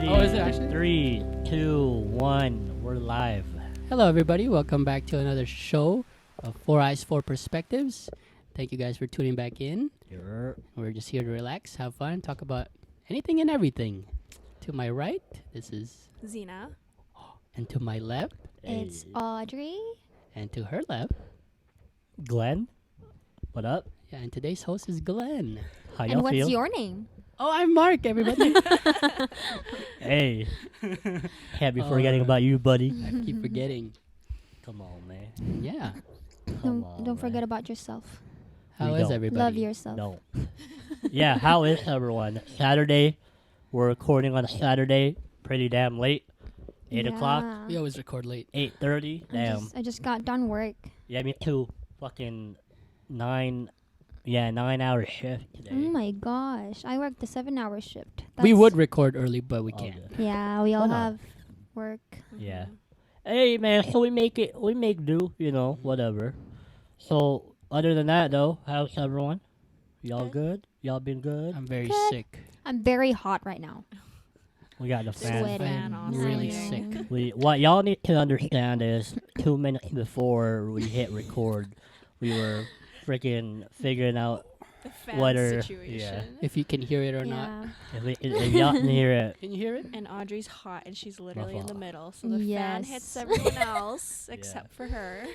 Ready? Oh, is it actually? 3, 2, 1. We're live. Hello, everybody. Welcome back to another show of 4 Eyes, 4 Perspectives. Thank you guys for tuning back in. We're just here to relax, have fun, talk about anything and everything. To my right, this is Zena. And to my left, It's Audrey. and to her left, Glenn. What up? yeah, and today's host is Glenn. How And y'all what's feel? your name? Oh, I'm Mark, everybody. Hey. Can't be forgetting about you, buddy. I keep forgetting. Come on, man. Yeah. Come on, Don't forget man. about yourself. How We is don't. everybody? Love yourself. No. Yeah, how is everyone? Saturday. We're recording on a Saturday. Pretty damn late. 8 o'clock. We always record late. 8:30. Damn. I just got done work. Yeah, me too. Fucking 9-hour shift today. Oh my gosh. I worked the 7-hour shift. We That's- would record early, but we Oh, can't. good. Yeah, we all Why not? have work. Yeah. Hey man, so we make do, whatever. So other than that though, how's everyone? Y'all good? Y'all been good? I'm very Good. sick. I'm very hot right now. We got the fan. Sweating. Fan I'm on really something. sick. What y'all need to understand is 2 minutes before we hit record, we were freaking figuring out The fan Whether- situation. If you can hear it or not. Yeah. if y'all can hear it. Can you hear it? And Audrey's hot and she's literally in the fault. middle. So the fan Yes. hits everyone else except for her.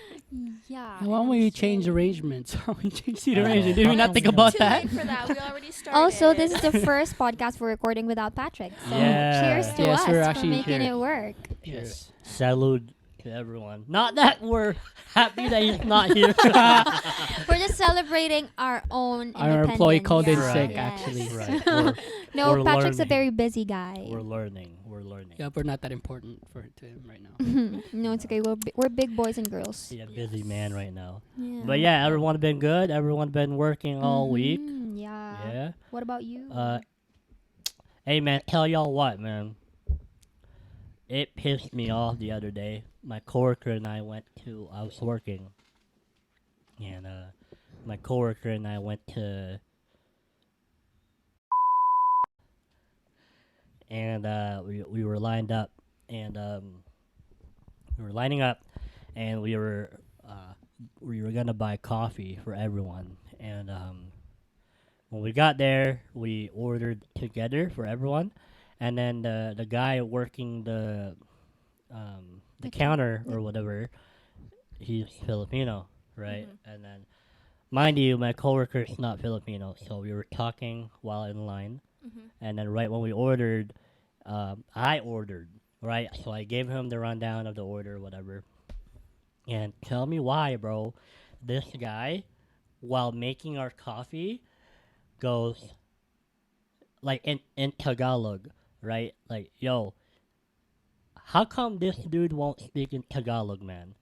Yeah. Why don't we change arrangements? Why don't we change seat I know. arrangement? Did we not think Fucking about Too that? late for that. We already started. Also, this is the first podcast we're recording without Patrick. So Yeah. cheers to Yes, us we're for actually making here. it work. Cheers. Salute to everyone. Not that we're happy that he's not here. We're just celebrating our own Our employee independence. called in Right. sick, Yes. actually. Right. We're No, We're Patrick's a learning. very busy guy. We're learning. Yeah, we're not that important to him right now. No, it's okay. We're big boys and girls. Yeah, busy man right now. Yeah. But yeah, everyone been good. Everyone been working all week. Yeah. Yeah. What about you? Hey man, tell y'all what, man. It pissed me off the other day. My coworker and I I was working, and my coworker and I went to, and we were lined up, and we were lining up, and we were gonna buy coffee for everyone, and when we got there, we ordered together for everyone, and then the guy working the counter or whatever, he's Filipino, right? And then, mind you, my coworker's not Filipino, so we were talking while in line, and then right when we ordered, I ordered, right? So I gave him the rundown of the order, whatever, and tell me why, bro. This guy, while making our coffee, goes like in Tagalog, right? Like, yo, how come this dude won't speak in Tagalog, man?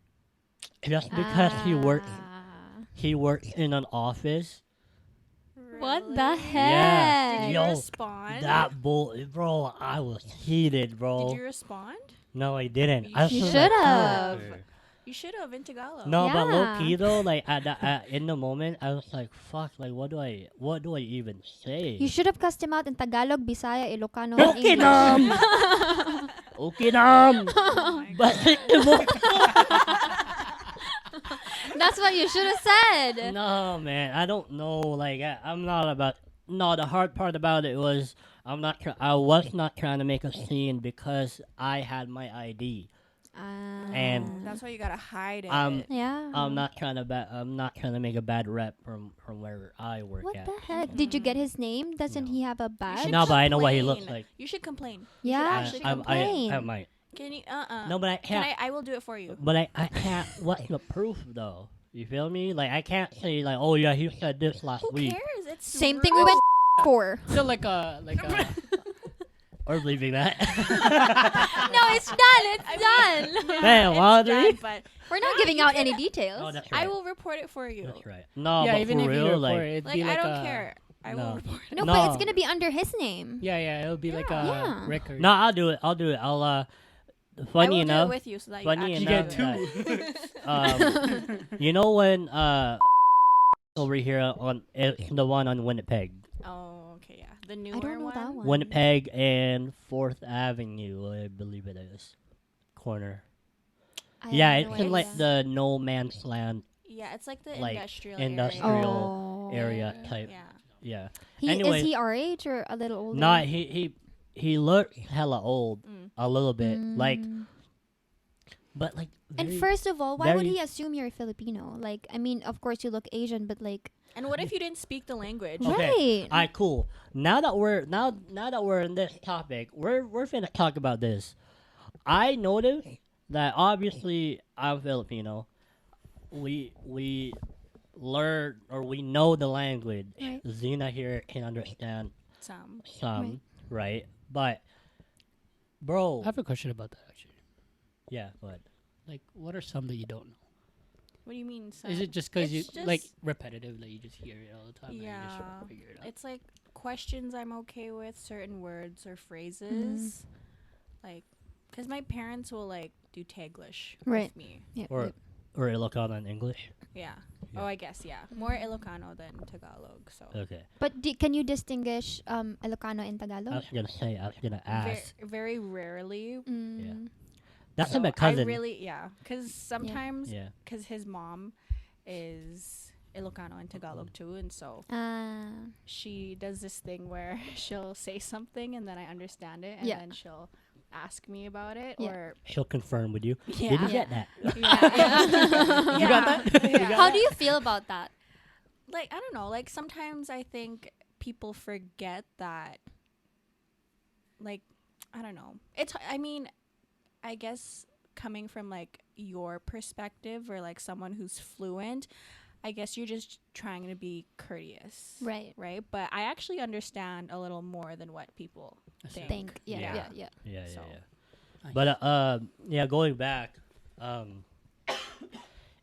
Just because he works in an office. What the Really? heck? Did you Yo, respond? That bro, I was heated, bro. Did you respond? No, I didn't. You I was You with my should've. coworker. You should have in Tagalog. No, but low Yeah. key though, like in the moment, I was like, "Fuck!" Like, what do I even say? You should have cussed him out in Tagalog, Bisaya, Ilocano, and Okay, English. nam. Okay, nam. Oh my But That's what you should have said. no, man, I don't know. Like, I'm not about. No, the hard part about it was I was not trying to make a scene because I had my ID. And That's why you gotta hide it. Yeah. I'm not trying to make a bad rep from where I work What at. the heck? Did you get his name? Doesn't he have a You badge? should No, but I know what he complain. looks like. You should complain. Yeah, actually complain. I might. Can you? No, but I Can can't. I will do it for you. But I can't. What's the proof though? You feel me? Like I can't say like, oh yeah, he said this last Who week, cares? It's Same thing we went for. Still like a or leaving that. No, it's done. It's done. Yeah, Man, it's Audrey. done, but We're not giving out any details. Oh, that's right. I will report it for you. That's right. No, yeah, but even for if you real, report like, it, it'd Like be like I don't a, care. I No. will report it. No, No. but it's gonna be under his name. Yeah, it'll be like a Yeah. record. no, I'll do it. I'll funny I will enough, do it with you so that funny you enough, actually do it. you know when over here on it's the one on Winnipeg. Oh, okay, yeah. The newer I don't know that one. Winnipeg and 4th Avenue, I believe it is. Corner. I Yeah, have it's no in like idea. the no man's land Yeah, it's like the Like, industrial industrial Oh. area type. Yeah. Yeah. Is Anyway, he our age or a little older? not he looked hella old a little bit. Like, Mm. but like. And very- first of all, why would very- he assume you're Filipino? Like, I mean, of course you look Asian, but like, And what if you didn't speak the language? Okay. right? Alright, cool. Now that we're in this topic, we're finna talk about this. I noticed that obviously I'm Filipino. We learn or we know the language. Right. Zena here can understand Some. some, right? But bro, I have a question about that actually. yeah, but Like, what are some that you don't know? What do you mean? Some? Is it just because you It's like just- repetitive, like you just hear it all the time and you just Yeah. figure it out? It's like questions I'm okay with, certain words or phrases. Like, because my parents will like do Taglish Right. with me. Yep, or yep. or Ilocano in English. Yeah. Yeah. Oh, I guess, yeah. More Ilocano than Tagalog, so. Okay, But can you distinguish Ilocano and I Tagalog? was gonna ask. Very rarely. Mm. That's So my cousin. I really, yeah. Because sometimes, yeah. because his mom is Ilocano and Tagalog too, and so she does this thing where she'll say something and then I understand it, and Yeah. then she'll ask me about it, Yeah. or She'll confirm with you. yeah, Did you get that? yeah. You got that? Yeah. How do you feel about that? Like, I don't know, like sometimes I think people forget that, like, I don't know, I mean, I guess coming from like your perspective or like someone who's fluent, I guess you're just trying to be courteous, Right. But I actually understand a little more than what people think. Think. Yeah, Yeah. yeah, yeah. Yeah, So. yeah. Nice. But yeah, going back,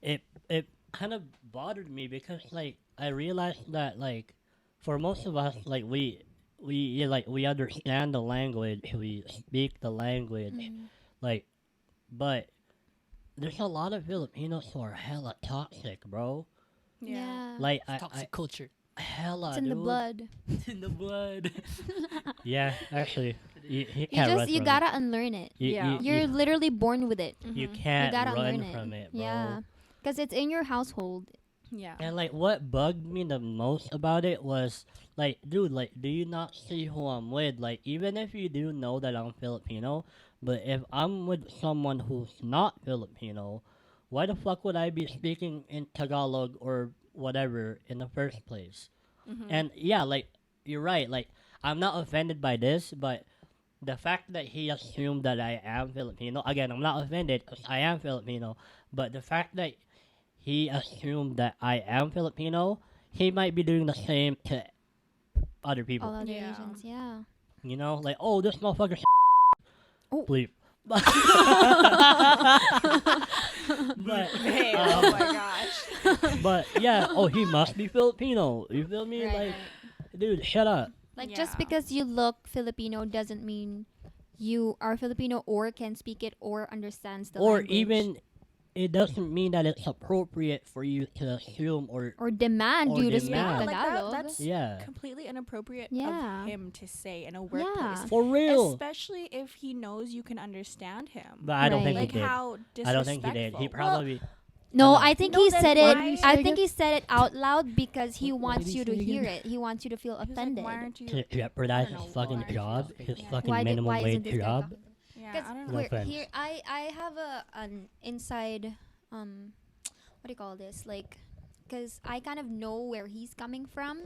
it kind of bothered me because like I realized that like for most of us like we understand the language, we speak the language, like, but there's a lot of Filipinos who are hella toxic, bro. Yeah. Like Toxic culture. hella It's in the dude. blood. It's in the blood. Yeah, actually, you You can't run just you from gotta it. unlearn it. Yeah. You're literally born with it. you Mhm. You can't gotta run unlearn from it, bro. Yeah, because it's in your household. Yeah. And like what bugged me the most about it was like, dude, like, do you not see who I'm with? Like, even if you do know that I'm Filipino, but if I'm with someone who's not Filipino, why the fuck would I be speaking in Tagalog or whatever in the first place? And yeah, like, you're right. Like, I'm not offended by this, but the fact that he assumed that I am Filipino, again, I'm not offended 'cause I am Filipino, but the fact that he assumed that I am Filipino, he might be doing the same to other people. All other Yeah. Asians, yeah. You know, like, oh, this motherfucker. Oh. Bleep. but Hey, oh my gosh. but yeah, oh, he must be Filipino. You feel me? Right, Like, right. dude, shut up. Like just Yeah. because you look Filipino doesn't mean you are Filipino or can speak it or understands the Or language. even, it doesn't mean that it's appropriate for you to assume or or demand or you to speak demand. Like that- Tagalog. that's yeah, completely inappropriate Yeah. of him to say in a workplace. for real. Especially if he knows you can understand him. But I don't think Right. Like he did. how disrespectful. I don't think he did. He Well, probably. No, I I think No, he then said why- it. What did he I say think again? he said it out loud because he What wants did he you to say hear again? it. He wants you to feel he was like, offended. why aren't you? To jeopardize I don't his know, fucking why? job, his Yeah. fucking Why minimum isn't wage this guy job. talking? Yeah, Because I don't No know. offense. here I have an inside what do you call this, like, because I kind of know where he's coming from,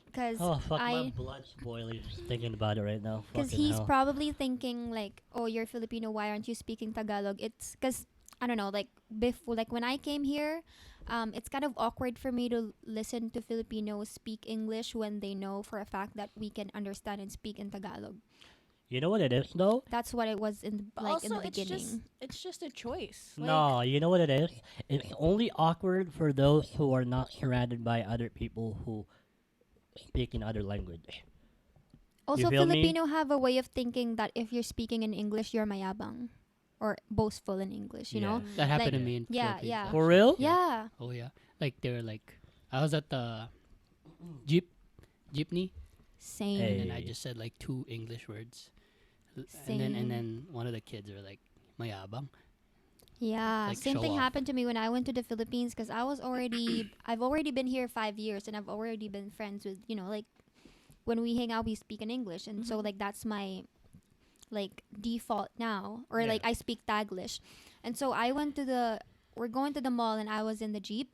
because Oh fuck, my blood's boiling just thinking about it right now. because Fucking he's hell. probably thinking like, oh, you're Filipino, why aren't you speaking Tagalog? It's because I don't know, like before, like when I came here, it's kind of awkward for me to listen to Filipinos speak English when they know for a fact that we can understand and speak in Tagalog. You know what it is though? That's what it was in But like in also, the beginning. it's just a choice. Like, No, you know what it is? It's only awkward for those who are not surrounded by other people who speak in other language. Also, feel me? Filipino have a way of thinking that if you're speaking in English, you're mayabang or boastful in English. You know? That happened Like- to me in Yeah, Philippines, yeah. actually. For real? Yeah. Oh yeah. Like they were like, I was at the jeepney, Same. Hey. And then I just said like 2 English words. And Same. then one of the kids were like, mayabang. Yeah, Like, same show thing off. happened to me when I went to the Philippines because I've already been here 5 years and I've already been friends with, like when we hang out, we speak in English. And so like that's my like default now, or like I speak Taglish. And so we're going to the mall and I was in the Jeep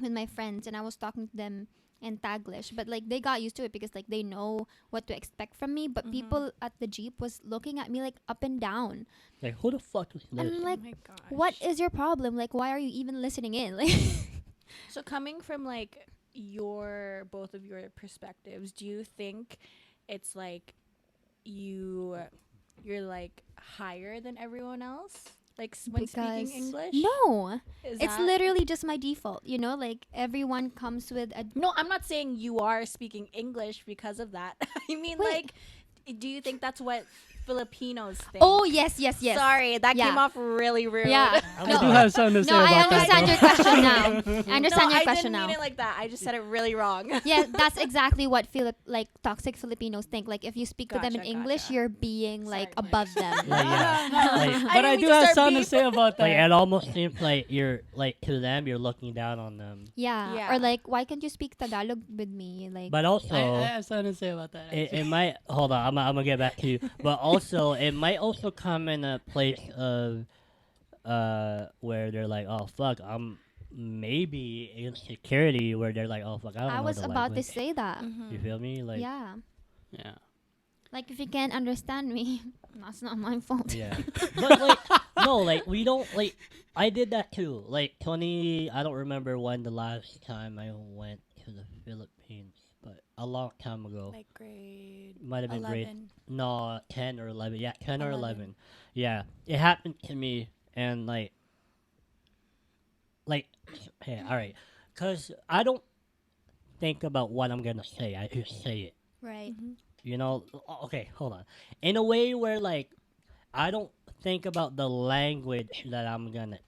with my friends and I was talking to them in Taglish, but like they got used to it because like they know what to expect from me. But people at the Jeep was looking at me like up and down. Like, who the fuck is And this? I'm like, Oh my gosh. what is your problem? Like, why are you even listening in? Like, So coming from like both of your perspectives, do you think it's like you're like higher than everyone else? Like when speaking because English? no, Is it's that- literally just my default. Like everyone comes with a. No, I'm not saying you are speaking English because of that. I mean, Wait. like, do you think that's what Filipinos think? Oh yes. Sorry, that Yeah. came off really rude. Yeah. I'm I No. do have something to say No, I about that. understand though. your question now. I No, understand your I question didn't now. mean it like that. I just said it really wrong. Yeah, that's exactly what like toxic Filipinos think. Like if you speak to them in Gotcha, English, gotcha. you're being like Sorry, above them. Like, yeah. Like, But I didn't do mean to have start something to beef. say about that. like, it almost seems like you're like to them, you're looking down on them. Yeah. Yeah. Or like, why can't you speak Tagalog with me? Like, But also, I have something to say about that. it might hold on. I'm gonna get back to you. But also, it might also come in a place of where they're like, oh fuck, I'm maybe insecurity. Where they're like, oh fuck, I don't I know was the about to language. say that. You feel me? Like, Yeah. Yeah. Like if you can't understand me, that's not my fault. yeah. But like, no, like we don't like. I did that too. Like 20. I don't remember when the last time I went to the Philippines, but a long time ago. Like grade Might have been grade 11. No, 10 or 11. Yeah, 10 or 11. 11. Yeah, it happened to me, and hey, all right, cause I don't think about what I'm gonna say. I just say it. Right. You know? Okay, hold on. In a way where like I don't think about the language that I'm gonna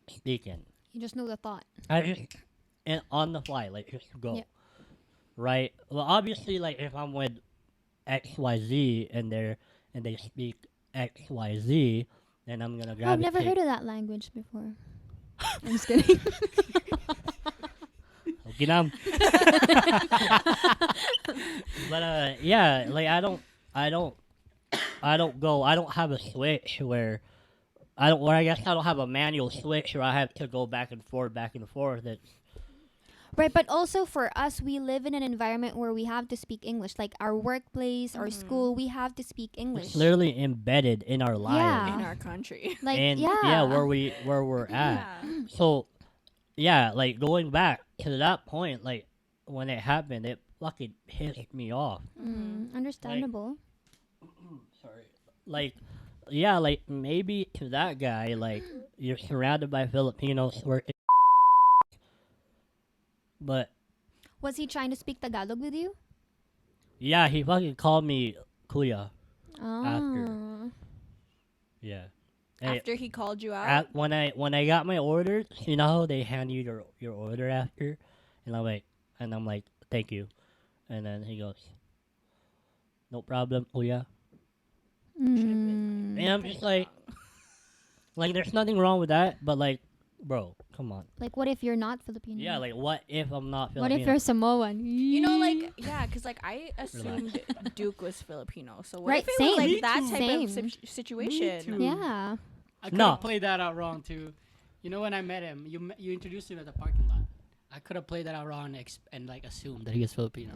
speak in. You just know the thought. I just and on the fly, like just go. Yep. Right. Well, obviously, like if I'm with XYZ and they speak XYZ, then I'm gonna gravitate. I've never heard of that language before. I'm just kidding. Ginam. But yeah, like I don't have a switch where I guess I don't have a manual switch where I have to go back and forth. It's Right, but also for us, we live in an environment where we have to speak English. Like our workplace, our school, we have to speak English. literally embedded in our lives. Yeah. In our country. Like And yeah, where we're at. Yeah. So, yeah, like going back to that point, like when it happened, it fucking pissed me off. Understandable. Sorry. Like, yeah, like maybe to that guy, like you're surrounded by Filipinos working, but Was he trying to speak Tagalog with you? yeah, he fucking called me kuya. Oh. Yeah. Hey, After he called you out. when I got my orders, you know how they hand you your order after, and I'm like, thank you, and then he goes, no problem, kuya. Mm. And I'm just like, there's nothing wrong with that, but like, bro, come on. Like, what if you're not Filipino? Yeah, like, what if I'm not what Filipino? if you're Samoan? You know, like, yeah, because, like, I assumed Duke was Filipino. So what Right, if it same. was, Me like, that too. type Same. of situation? too. Yeah. I could No. have played that out wrong too. You know when I met him, you introduced him at the parking lot. I could have played that out wrong and like assumed that he was Filipino.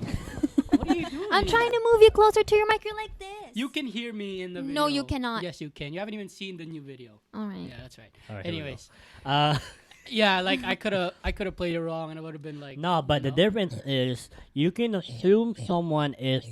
What are you doing? I'm trying to move you closer to your mic. You're like this. You can hear me in the video. No, you cannot. Yes, you can. You haven't even seen the new video. All right. Yeah, that's right. All right, here we go. Anyways, yeah, like I could have played it wrong, and it would have been like No, but you the know? difference is you can assume someone is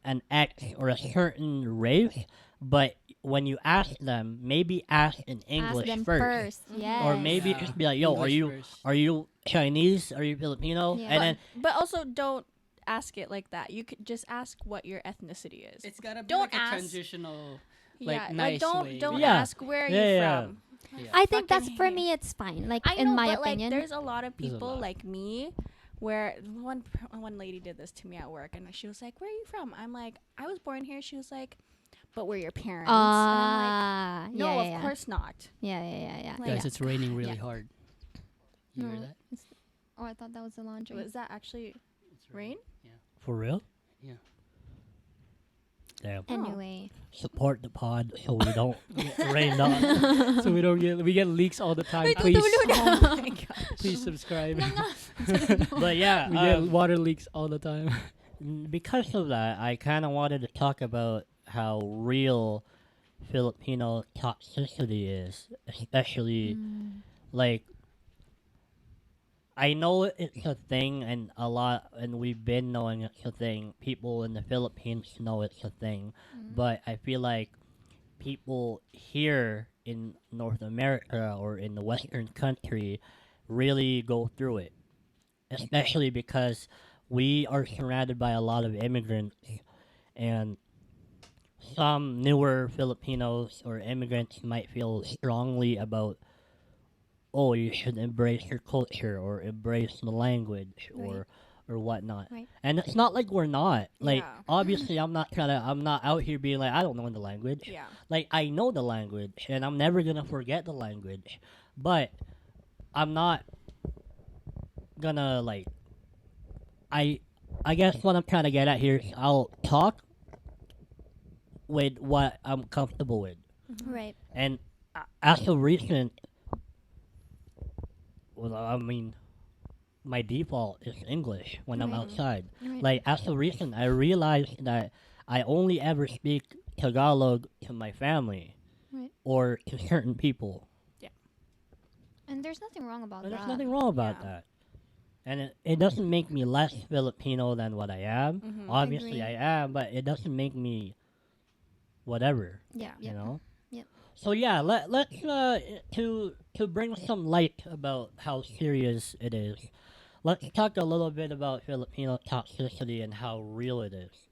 an X or a certain race, but when you ask them, maybe ask in English Ask them first. Yes. Or maybe Yeah. just be like, yo, English first. are you Chinese? Are you Filipino? Yeah. And then But also, don't ask it like that. You could just ask what your ethnicity is. It's gotta be Don't like a ask. transitional, yeah, nice don't way. don't Yeah. ask where are Yeah, you yeah. from. Yeah. I think Fucking that's for hate. me. It's fine. Like I in know, my but opinion. like, there's a lot of There's a people lot. like me where one lady did this to me at work, and she was like, "Where are you from?" I'm like, "I was born here." She was like, "But we're your parents." And I'm like, "No, of course not." Yeah. Like, Guys, it's raining really Yeah. hard. You hear No, that? Oh, I thought that was the laundry. Was that actually It's rain? For real? Yeah. Damn. Anyway, Support the pod so we don't get rained on. So we get leaks all the time. Ay, Please, Oh my gosh. please subscribe. But yeah, We get water leaks all the time. because of that, I kind of wanted to talk about how real Filipino toxicity is, especially like I know it's a thing, and we've been knowing it's a thing. People in the Philippines know it's a thing, but I feel like people here in North America or in the Western country really go through it, especially because we are surrounded by a lot of immigrants, and some newer Filipinos or immigrants might feel strongly about, oh, you should embrace your culture or embrace the language or whatnot. Right. And it's not like we're not. Like Yeah. obviously I'm not out here being like I don't know the language. Yeah. Like I know the language and I'm never gonna forget the language. But I'm not gonna like I guess what I'm trying to get at here is I'll talk with what I'm comfortable with. right. And as of recent, well, I mean, my default is English when I'm Right. outside. Right. Like, as of recent, I realized that I only ever speak Tagalog to my family Right. or to certain people. And there's nothing wrong about And that. there's nothing wrong about Yeah. that. And it doesn't make me less Filipino than what I am. Mhm. Obviously, Agree. I am, but it doesn't make me whatever. Yeah. You know. Yep. So yeah, let's to bring some light about how serious it is. Let's talk a little bit about Filipino toxicity and how real it is.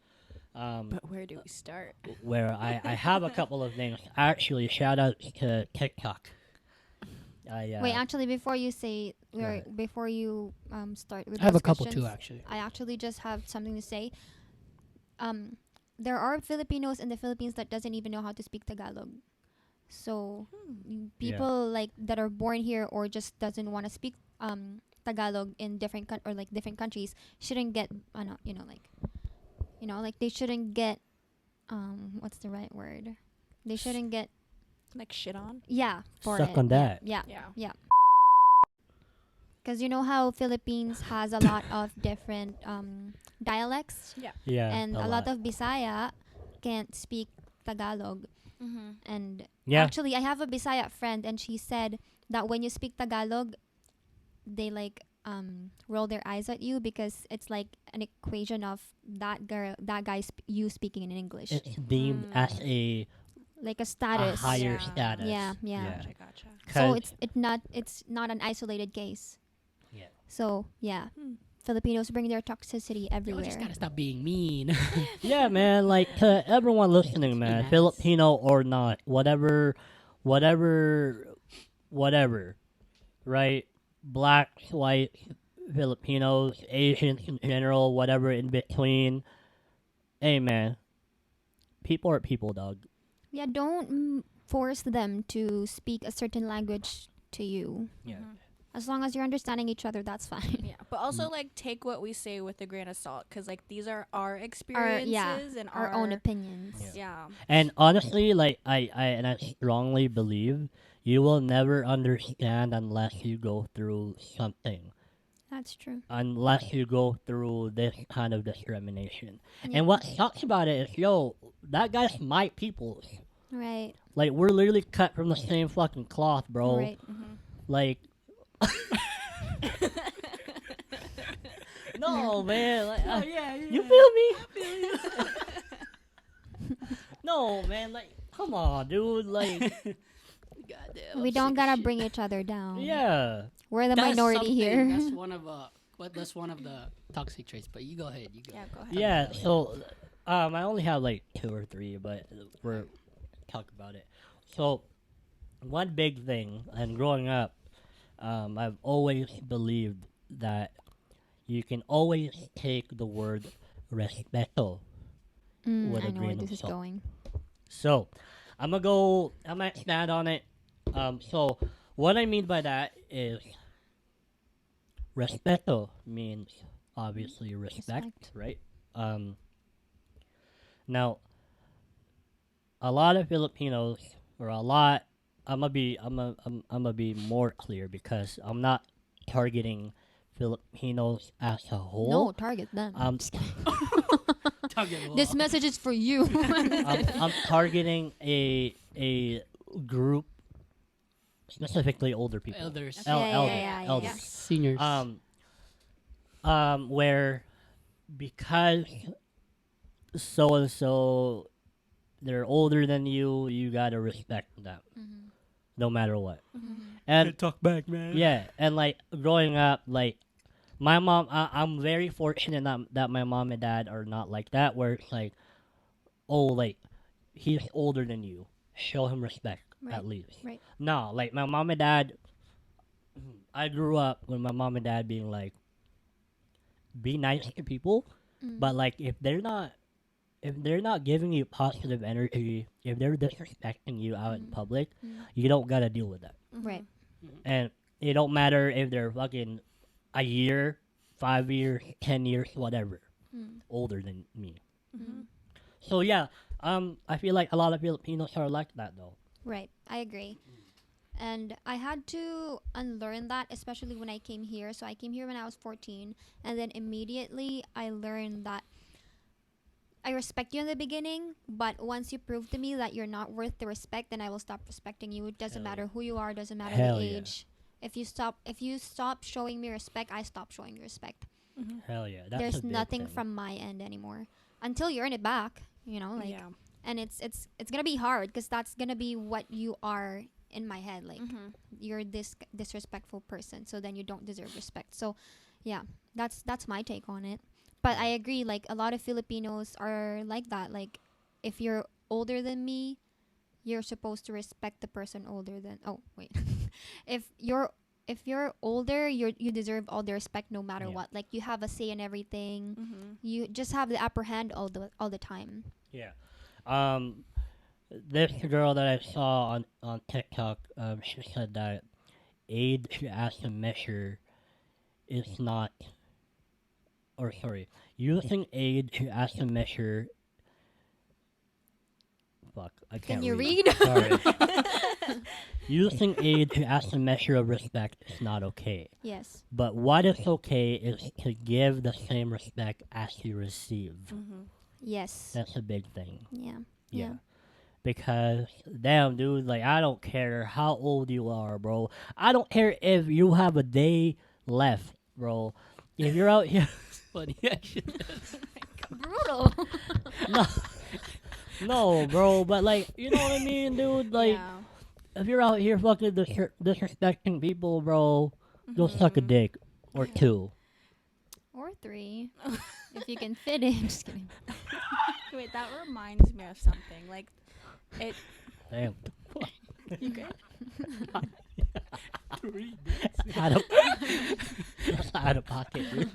But where do we start? Where I have a couple of things. Actually, shout out to TikTok. Wait, actually, before you say, Go ahead. before you start with I have those a couple too, questions, actually. I actually just have something to say. There are Filipinos in the Philippines that doesn't even know how to speak Tagalog. So people like that are born here or just doesn't want to speak Tagalog in different different countries shouldn't get like they shouldn't get what's the right word? They shouldn't get Like shit on? for Suck it. on that. Yeah. Yeah. Because you know how Philippines has a lot of different dialects, Yeah, and a lot of Bisaya can't speak Tagalog. Mm-hmm. And yeah. actually, I have a Bisaya friend, and she said that when you speak Tagalog, they like roll their eyes at you because it's like an equation of that guy you speaking in English, It's deemed as a like a status. higher Yeah. status. Yeah. Gotcha. So 'Cause- it's not an isolated case. Yeah. So yeah, Filipinos bring their toxicity Yo, everywhere. just gotta stop being mean. Yeah, man. Like to everyone listening, man, Yes. Filipino or not, whatever, right? Blacks, whites, Filipinos, Asians in general, whatever in between. Hey, man. People are people, dog. Yeah, don't force them to speak a certain language to you. Yeah. As long as you're understanding each other, that's fine. Yeah, but also like take what we say with a grain of salt, because like these are our experiences and Our own opinions. Yeah. And honestly, like I strongly believe you will never understand unless you go through something. That's true. Unless you go through this kind of discrimination. Yeah. And what sucks about it is, yo, that guy's my people. Right. Like, we're literally cut from the same fucking cloth, bro. Right. Like, no, man. Like, you feel me? No, man. Like, come on, dude. Like, Goddamn, We I'm don't sick of gotta shit. bring each other down. yeah. We're the That's minority something- here. That's one of that's one of the toxic traits. But you go ahead. You go. Yeah, go ahead. Yeah, so I only have like 2 or 3, but we're talk about it. So one big thing, and growing up, I've always believed that you can always take the word respeto with I a know where grain of this is salt. going. So, I'm gonna expand on it. So what I mean by that is respeto means obviously respect, Respect. right? Now a lot of Filipinos or a lot I'm gonna be more clear because I'm not targeting Filipinos as a No, whole. target them. Just This message is for you. I'm targeting a group, specifically older people. Elders. Yeah, yeah, Elders. yeah, yeah, Elders. yeah. Seniors. Where because so and so they're older than you, you gotta respect them, no matter what. And talk back, man. yeah, and like growing up, like my mom, I'm very fortunate that my mom and dad are not like that. Where it's like, oh, like he's older than you, show him respect Right, at least. right. No, like my mom and dad, I grew up with my mom and dad being like, be nice to people, but like if they're not giving you positive energy, if they're disrespecting you out in public, you don't gotta deal with that. Right. And it don't matter if they're fucking a year, 5 years, 10 years, whatever, older than me. So yeah, I feel like a lot of Filipinos are like that though. Right. I agree. And I had to unlearn that, especially when I came here. So I came here when I was 14, and then immediately I learned that I respect you in the beginning, but once you prove to me that you're not worth the respect, then I will stop respecting you. It doesn't Hell matter who you are, doesn't matter Hell the yeah. age. If you stop showing me respect, I stop showing you respect. Hell yeah, that's a There's big nothing thing. from my end anymore until you earn it back. Like, yeah. and it's gonna be hard because that's gonna be what you are in my head. Like, you're this disrespectful person, so then you don't deserve respect. So, yeah, that's my take on it. But I agree. Like, a lot of Filipinos are like that. Like, if you're older than me, you're supposed to respect the person older than. Oh wait, if you're older, you deserve all the respect no matter Yeah. what. Like, you have a say in everything. You just have the upper hand all the time. Yeah. This girl that I saw on TikTok, she said that age as a measure is not, or sorry, using age as a measure. Fuck, I can't Can you read. read? Sorry. Using age as a measure of respect is not okay. Yes. But what is okay is to give the same respect as you receive. Yes. That's a big thing. Yeah. Yeah. Because, damn, dude, like, I don't care how old you are, bro. I don't care if you have a day left, bro. If you're out here. Funny action. Brutal. No, bro, but, like, you know what I mean, dude? Like, if you're out here fucking disrespecting people, bro, go suck a dick. Or two. Or 3. If you can fit in. Just kidding. Wait, that reminds me of something. Like, it. Damn. You good? Out of, that's out of pocket, dude.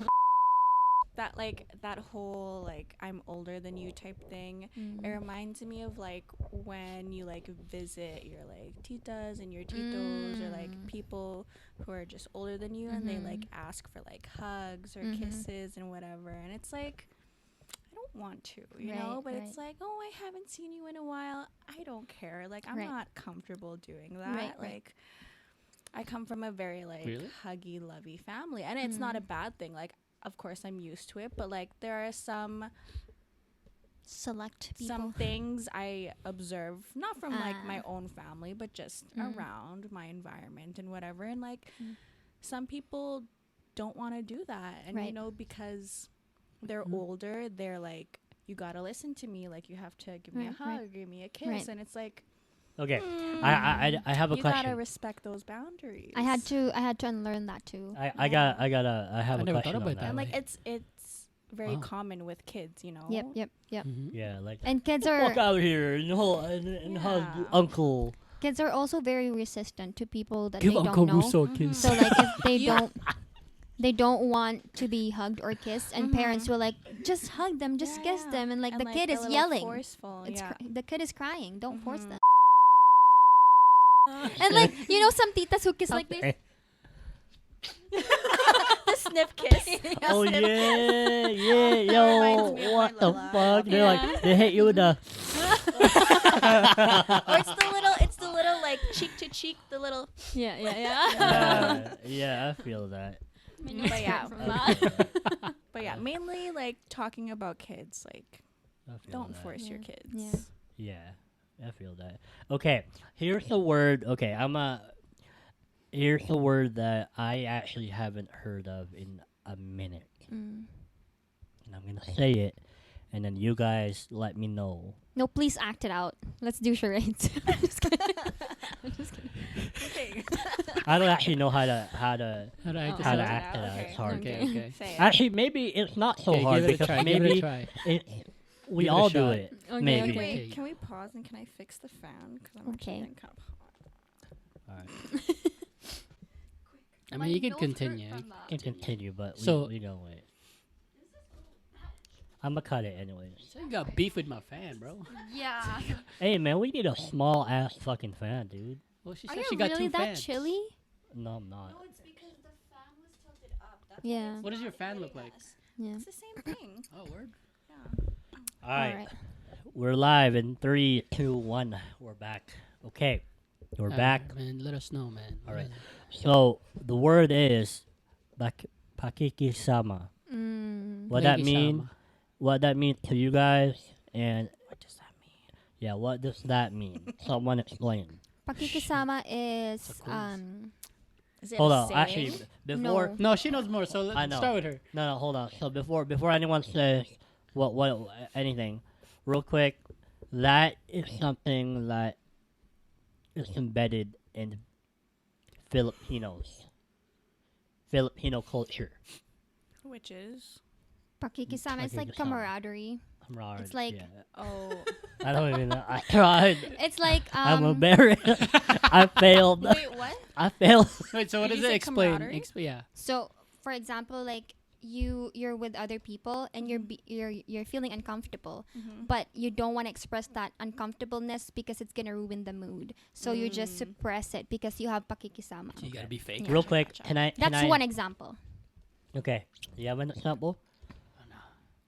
That whole like I'm older than you type thing. It reminds me of like when you like visit your like titas and your titos or like people who are just older than you and they like ask for like hugs or kisses and whatever, and it's like I don't want to, you know, but it's like, oh, I haven't seen you in a while. I don't care. Like I'm not comfortable doing that. Like I come from a very like huggy, lovey family, and it's not a bad thing. Like, of course, I'm used to it, but like there are some Select people. some things I observe, not from like my own family, but just around my environment and whatever. And like some people don't want to do that, and you know, because they're older, they're like, you gotta listen to me. Like you have to give me a hug, give me a kiss, and it's like. Okay, I have a you question. gotta respect those boundaries. I had to unlearn that too. I have a never question thought on about that. that. And like it's very Wow. common with kids, you know. Yep. Yeah, like And kids walk are out here and hug Yeah. uncle. also very resistant to people that Give they Uncle don't know. Russo a kiss. So like if they Yeah. don't they don't want to be hugged or kissed, and parents will like just hug them, just kiss them, and like the kid a is little yelling. Forceful. It's Yeah. the kid is crying. Don't force Mhm. them. And like some titas who kiss like this. Okay. The sniff kiss. Oh yeah, That yo, reminds me of what my the Lola. fuck? They're Yeah. like they hit you with the. Or it's the little like cheek to cheek, the little. Yeah. Yeah, I feel that. But yeah, I feel that. but yeah, mainly like talking about kids. Like, I feel don't that. force your Yeah. kids. Yeah. Yeah, I feel that. Okay, here's a word. Okay, here's a word that I actually haven't heard of in a minute, Mm. and I'm gonna say it, and then you guys let me know. No, please act it out. Let's do charades. I'm just kidding. I'm just kidding. Okay. I don't actually know how to How do I Oh. just how to say it? act it out. Okay. It's hard. Okay, Okay. okay. Say it. Actually, maybe it's not so Okay, hard give it a because try. Give it a maybe try. we Give it a all do shot. it. Okay, maybe. okay. Wait, can we pause and can I fix the fan? Because I'm actually Okay. getting kind of hot. All right, I mean, you can continue. can continue, but So- we don't wait. I'm gonna cut it anyways. So you got beef with my fan, bro. Yeah. Hey man, we need a small ass fucking fan, dude. Well, she Are said you she got really two that fans. chilly? No, I'm not. it's because the fan was tilted up. That's Yeah. What does your fan look like? Yeah. It's the same thing. Oh, word. Yeah. All right, we're live in 3, 2, 1. We're back. Okay, we're back. Man, let us know, man. All right. So the word is pakikisama. Mm. What that Pakikisama. mean? What that means to you guys? And What does that mean? yeah, what does that mean? Someone explain. Pakikisama is It's a quiz. Is it Hold a on. saying? Actually, before No. No, she knows more. So I let's know. start with her. no, hold on. So before anyone says what anything, real quick, that is something that is embedded in Filipino culture. Which is Pakikisama is like Pakikisama. camaraderie. Camaraderie, It's like- yeah. oh I don't even know. I tried. It's like I'm embarrassed. I failed. wait, what? I failed. Wait, so what Did does you it say explain? camaraderie? Yeah. so for example like you're with other people and you're feeling uncomfortable, but you don't want to express that uncomfortableness because it's gonna ruin the mood. So you just suppress it because you have pakikisama. So you gotta be fake. Yeah. Real quick, Gotcha. can I? That's one example. Okay. Do you have an example?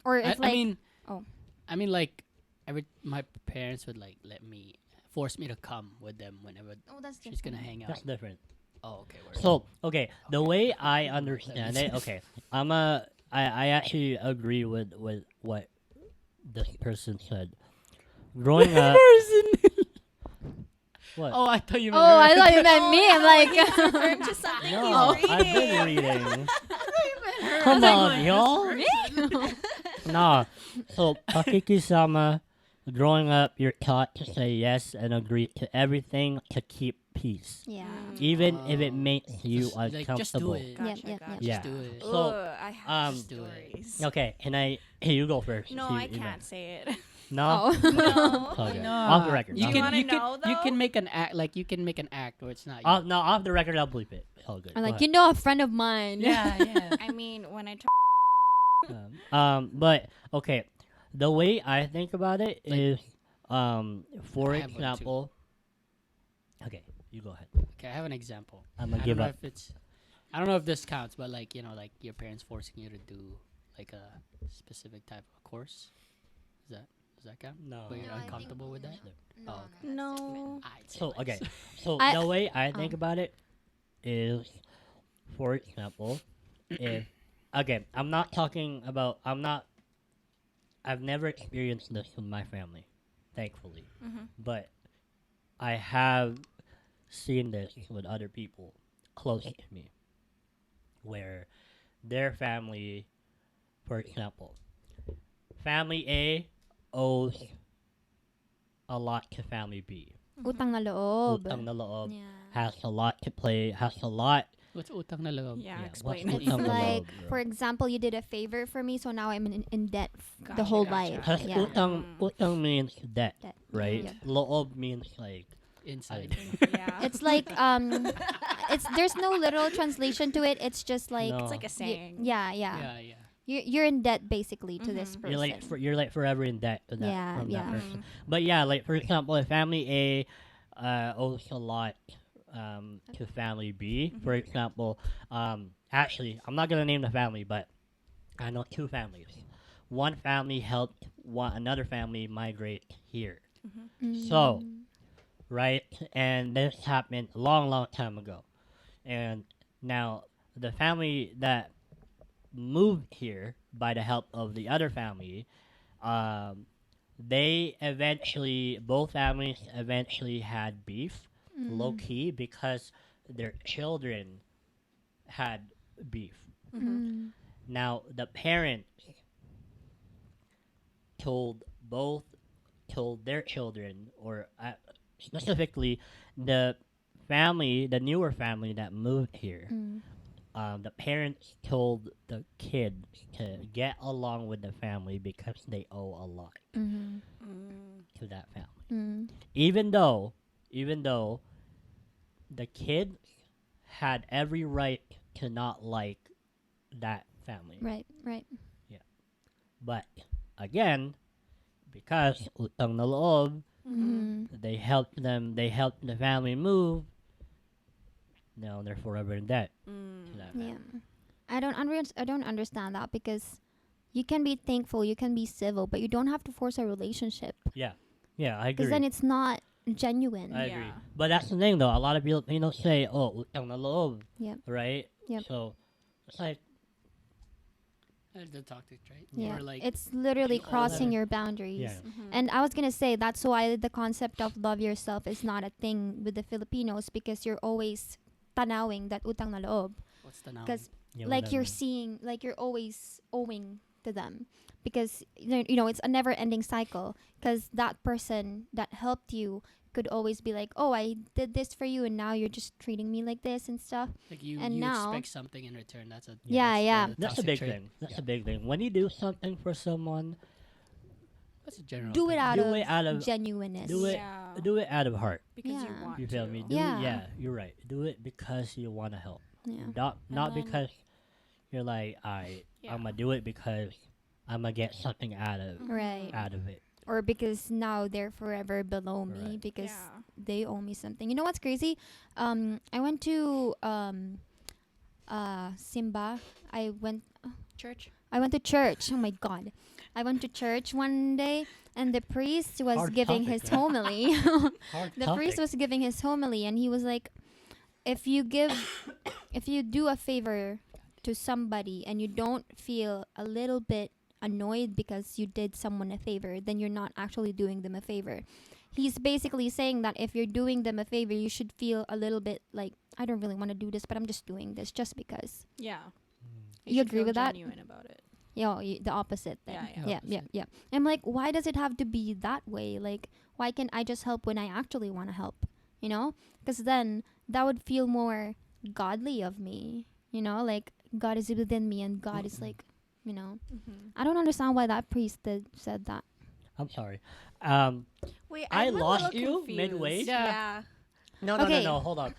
Or I, if like I mean, like, my parents would like force me to come with them whenever oh that's she's gonna hang out. That's different. Oh, okay. Word. So, okay, the way I understand it, okay, I actually agree with what this person said. Growing up, what? Oh, I thought you meant oh her. I thought you meant me. I'm like Referring to something No, he's I've been reading. Come on, y'all. Nah. So, pakikisama, growing up, you're taught to say yes and agree to everything to keep peace, yeah. even if it makes you Just, like, just do uncomfortable. it. Gotcha, Yep, yep, gotcha. yep. Yeah. Just do it. So, Ugh, I have um, do it. stories. Okay, can I? You go first. No, You- I you know. can't say it. No. Oh. No. Okay. Nah. Off the record. You off You can wanna you can know, you though? can make an act like you can make an act where it's not. You. No, off the record, I'll bleep it. It's all good. I'm Go like, you know, a friend of mine. yeah, yeah. I mean, when I talk. ahead. But okay, the way I think about it Like- is, for I have one, too. example. Okay, you go ahead. Okay, I have an example. I'm I gonna don't give know up. if it's. I don't know if this counts, but like like your parents forcing you to do like a specific type of course. Does that count? No. But you're No, I think- uncomfortable with that. No, Oh, okay. No. I'd say So like okay, so. so I- the way I think about it is, for example, if again, I'm not talking about. I've never experienced this with my family, thankfully, but I have seen this with other people close to me, where their family, for example, family A owes a lot to family B. Utang na loob. Utang na loob, Yeah. has a lot to play, has a lot. What's utang na loob? Yeah, Yeah, explain what's it. utang It's na like, loob, bro? for example, you did a favor for me, so now I'm in debt the Gotcha, whole gotcha. life. Has Yeah. utang means debt, Debt. right? Yeah. Loob means like Inside. Yeah. It's like it's there's no literal translation to it. It's just like No. It's like a saying. yeah. Yeah, yeah. You're in debt basically to this Mhm. person. You're like forever in debt to that Yeah, from yeah. that person. But yeah, like for example, if family A owes a lot to family B, for example, actually, I'm not gonna name the family, but I know two families. One family helped another family migrate here. So, Mm. right, and this happened a long, long time ago. And now the family that moved here by the help of the other family, um, both families eventually had beef, low key, because their children had beef. Mm. Now the parents told both told their children, or specifically the the newer family that moved here. Mm. The parents told the kids to get along with the family because they owe a lot Mhm. to that family. Mm. Even though the kids had every right to not like that family. Right, right. But again, because utang na loob, Mm. they helped the family move. Now they're forever in debt to that family. Yeah. I don't understand that because you can be thankful, you can be civil, but you don't have to force a relationship Yeah, I because agree. then it's not genuine. I agree. Yeah. But that's the thing, though. A lot of Filipinos say, "Oh, utang na loob," Yep. right? Yep. So it's like, The toxic trait. Yeah. Or like It's literally you all crossing have- your boundaries. yeah, And I was gonna say that's why the concept of love yourself is not a thing with the Filipinos because you're always tanawing that utang na loob. what's the noun? Because yeah like you're whatever. seeing, like you're always owing to them because it's a never-ending cycle. Because that person that helped you could always be like, "Oh, I did this for you, and now you're just treating me like this and stuff." Like you and now- expect something in return. That's a Yeah. the That's a toxic big trait. thing. That's Yeah. a big thing. When you do something for someone, That's a general. Do it thing. out Do of it out of- genuineness. do it- Yeah. do it out of heart. Because you Yeah. want You feel to. me? Yeah. You're right. Do it because you want to help. Yeah. Not then- because you're like, Yeah. I'm gonna do it because I'm gonna get something out of Right. it. Or because now they're forever below me Right. because Yeah. they owe me something. You know what's crazy? I went to Simba. Church. I went to church. Oh my god. I went to church one day and the priest was Hard giving topic, his man. homily. Hard The priest was giving his homily and he was like, if you do a favor to somebody and you don't feel a little bit annoyed because you did someone a favor, then you're not actually doing them a favor. He's basically saying that if you're doing them a favor, you should feel a little bit like, I don't really want to do this, but I'm just doing this just because. Yeah. You should agree feel with that? Genuine about it. The opposite then. Yeah, Yeah. I'm like, why does it have to be that way? Like, why can't I just help when I actually want to help? You know? Because then that would feel more godly of me. You know? Like, God is within me and God is like, you know. I don't understand why that priest said that. I'm sorry. Wait, I I'm a lost little you confused. midway? Yeah. No, Okay. hold on.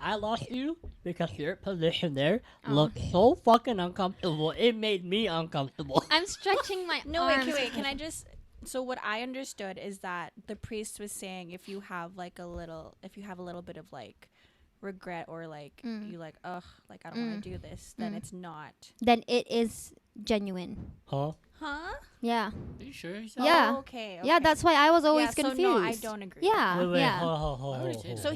I lost you because your position there Oh. looked so fucking uncomfortable. It made me uncomfortable. I'm stretching my No, arms. wait. Can I just? So what I understood is that the priest was saying if you have a little bit of like regret or like you like ugh, like I don't want to do this, then it's not. Then it is genuine. Huh? Huh? Yeah. Are you sure? You Yeah. Oh, okay. Yeah, that's why I was always yeah, confused. So no, I don't agree. Yeah. Wait, yeah. hold. I would say So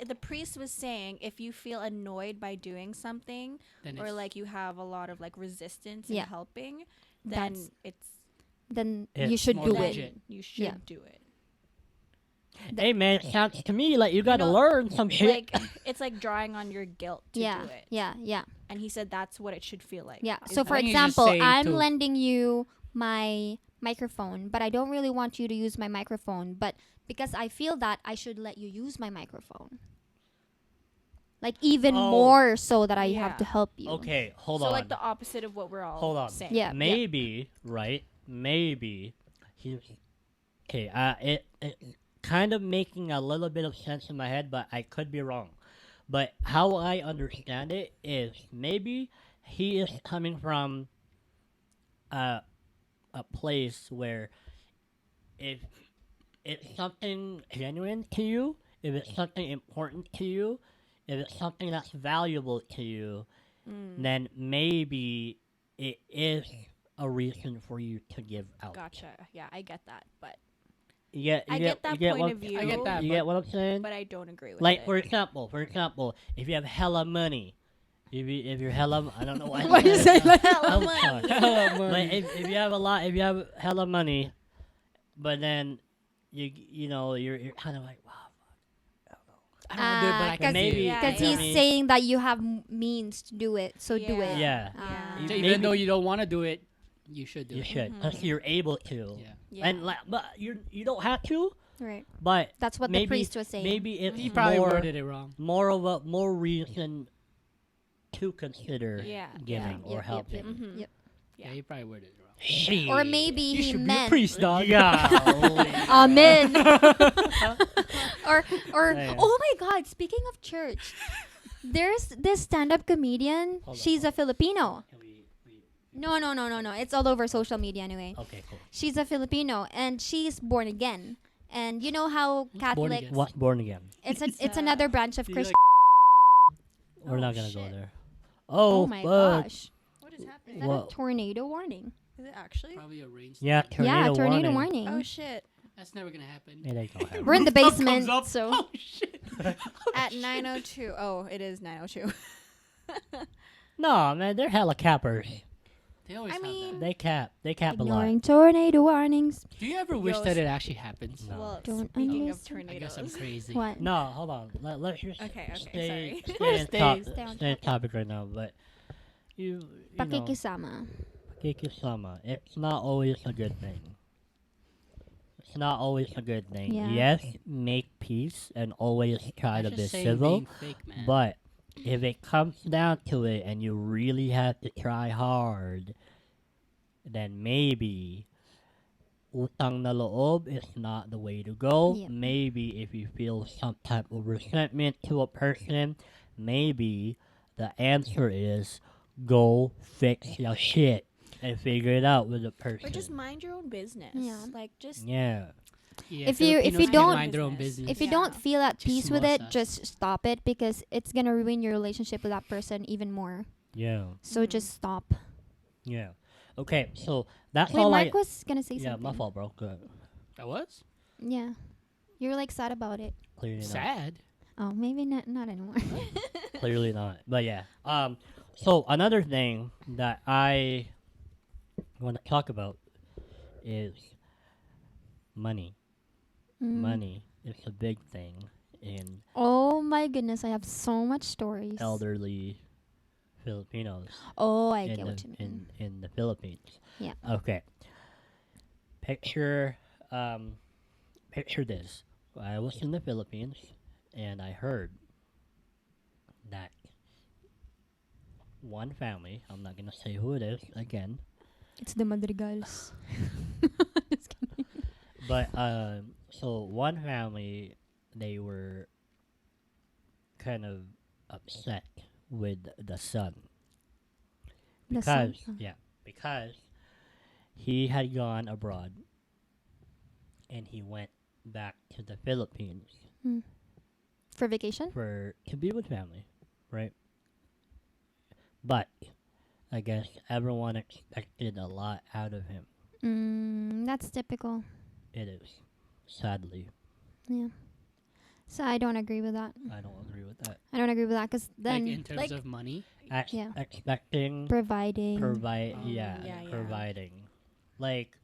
the priest was saying if you feel annoyed by doing something Then or it's- like you have a lot of like resistance Yeah. in helping, then That's- then you should more do legit. it. you should Yeah. do it. Hey man, it sounds to me like you gotta know, learn some shit. Like it's like drawing on your guilt to Yeah. do it. Yeah. And he said that's what it should feel like. Yeah. is So for I think you just example, say I'm to- lending you my microphone, but I don't really want you to use my microphone, but because I feel that I should let you use my microphone. Like even Oh. more so that I have Yeah. to help you. Okay, hold so on. like the opposite of what we're all Hold on. saying. Yeah. Maybe, right? Maybe he. Okay. It kind of making a little bit of sense in my head, but I could be wrong. But how I understand it is maybe he is coming from a a place where if it's something genuine to you, if it's something important to you, if it's something that's valuable to you, then maybe it is a reason for you to give out. Gotcha. Yeah, I get that, but You I get that you get point what, of view. I get that. You get what I'm saying? But I don't agree with Like it. for example, if you have hella money, if you're hella, I don't know why. Why you say like Hella I'm money. sorry. hella But money? if you have a lot, if you have hella money, but then you know you're kind of like wow. I don't want to do it, but I can maybe- do it. Yeah, Because yeah. he's I mean- saying that you have means to do it, so do it. Yeah. Ah. Yeah. So Maybe- even though you don't want to do it, you should do You it. should, because you're able to. Yeah. Yeah. And but you don't have to. Right. But That's what maybe, the priest was saying. Maybe it's He probably more worded it wrong. more reason to consider Yeah. giving Yeah. or Yep, helping. Yep, Mhm. yep. Yeah, he probably worded it wrong. Shit. Or maybe You he should be a meant. priest, dog. Yeah. Amen. or Yeah. oh my God! Speaking of church, there's this stand-up comedian. Hold on, She's a Filipino. Can we- No. It's all over social media anyway. Okay, cool. She's a Filipino and she's born again. And you know how What's born Catholics? again? What's born again? It's another branch of Do you Christian. We're Oh, not gonna go shit. there. Oh Oh, my fuck. gosh! What is Is happening? that Whoa. a tornado warning? Is it actually? Probably a range. Yeah, tornado, Tornado warning. warning. Oh shit! That's never gonna happen. It ain't gonna happen. We're in the Rooftop basement, comes up. so Oh shit! At 9:02. Oh, it is 9:02. No, man, they're hella cappers. They always I have mean- They cap a lot. ignoring tornado warnings. that. Do you ever wish Yo, that it actually happens? No. Well, Don't speaking of understand. I guess I'm tornadoes. crazy. What? No, hold on. Let's just Okay, stay, sorry. stay, in Stay- top, stay on stay in topic right now. But you know, Pakikisama. pakikisama, it's not always a good thing. It's not always a good thing. Yeah. Yes, make peace and always try to That's be just saying civil. being fake, man. But if it comes down to it and you really have to try hard, then maybe utang na loob is not the way to go. Yep. Maybe if you feel some type of resentment to a person, maybe the answer is go fix your shit and figure it out with the person. Or just mind your own business. Yeah. Like just yeah. Yeah, If you Filipinos can't don't- mind their own business. If you Yeah. don't feel at Just peace with it, chismosa. just stop it because it's gonna ruin your relationship with that person even more. Yeah. So Mhm. just stop. Yeah. Okay, so that's Wait, all Mark I. was gonna say Yeah, something. my fault, bro. Good. I was Yeah, you're like sad about it. Clearly not. sad. Oh, maybe not anymore. Clearly not. But yeah. So another thing that I want to talk about is money. Mm. Money is a big thing in Oh my goodness, I have so much stories. elderly Filipinos Oh, I in get the, what you mean. in the Philippines. Yeah. Okay. Picture picture this. I was in the Philippines and I heard that one family, I'm not gonna say who it is again, It's the Madrigals. but so one family, they were kind of upset with the son The son? because because he had gone abroad and he went back to the Philippines For vacation? to be with family, right? But I guess everyone expected a lot out of him. That's typical. It is, sadly. Yeah. So I don't agree with that. I don't agree with that. I don't agree with that because Like then in terms like- of money. Yeah. Expecting, providing. yeah, yeah, yeah. providing. Like,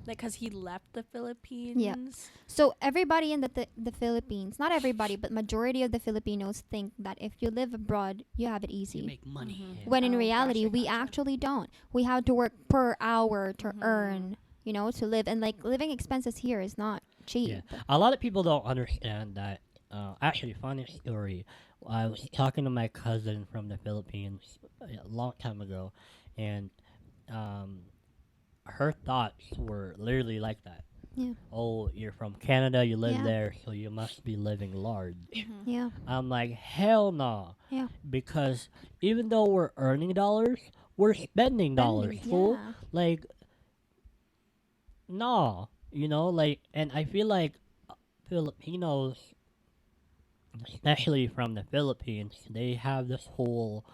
like because he left the Philippines. So everybody in the Philippines, not everybody, but majority of the Filipinos think that if you live abroad, you have it You easy. make money. Mhm. When in Oh, reality, gotcha, we gotcha. actually don't. We have to work per hour to Mhm. earn, to live. And like living expenses here is not cheap. yeah. A lot of people don't understand that. Actually, funny story. I was talking to my cousin from the Philippines a long time ago, and her thoughts were literally like that. Yeah. Oh, you're from Canada, you live Yeah. there, so you must be living large. Yeah. I'm like, hell no. Yeah. Because even though we're earning dollars, we're spending dollars, fool. Yeah. Like, no. You know, like, and I feel like Filipinos, especially from the Philippines, they have this whole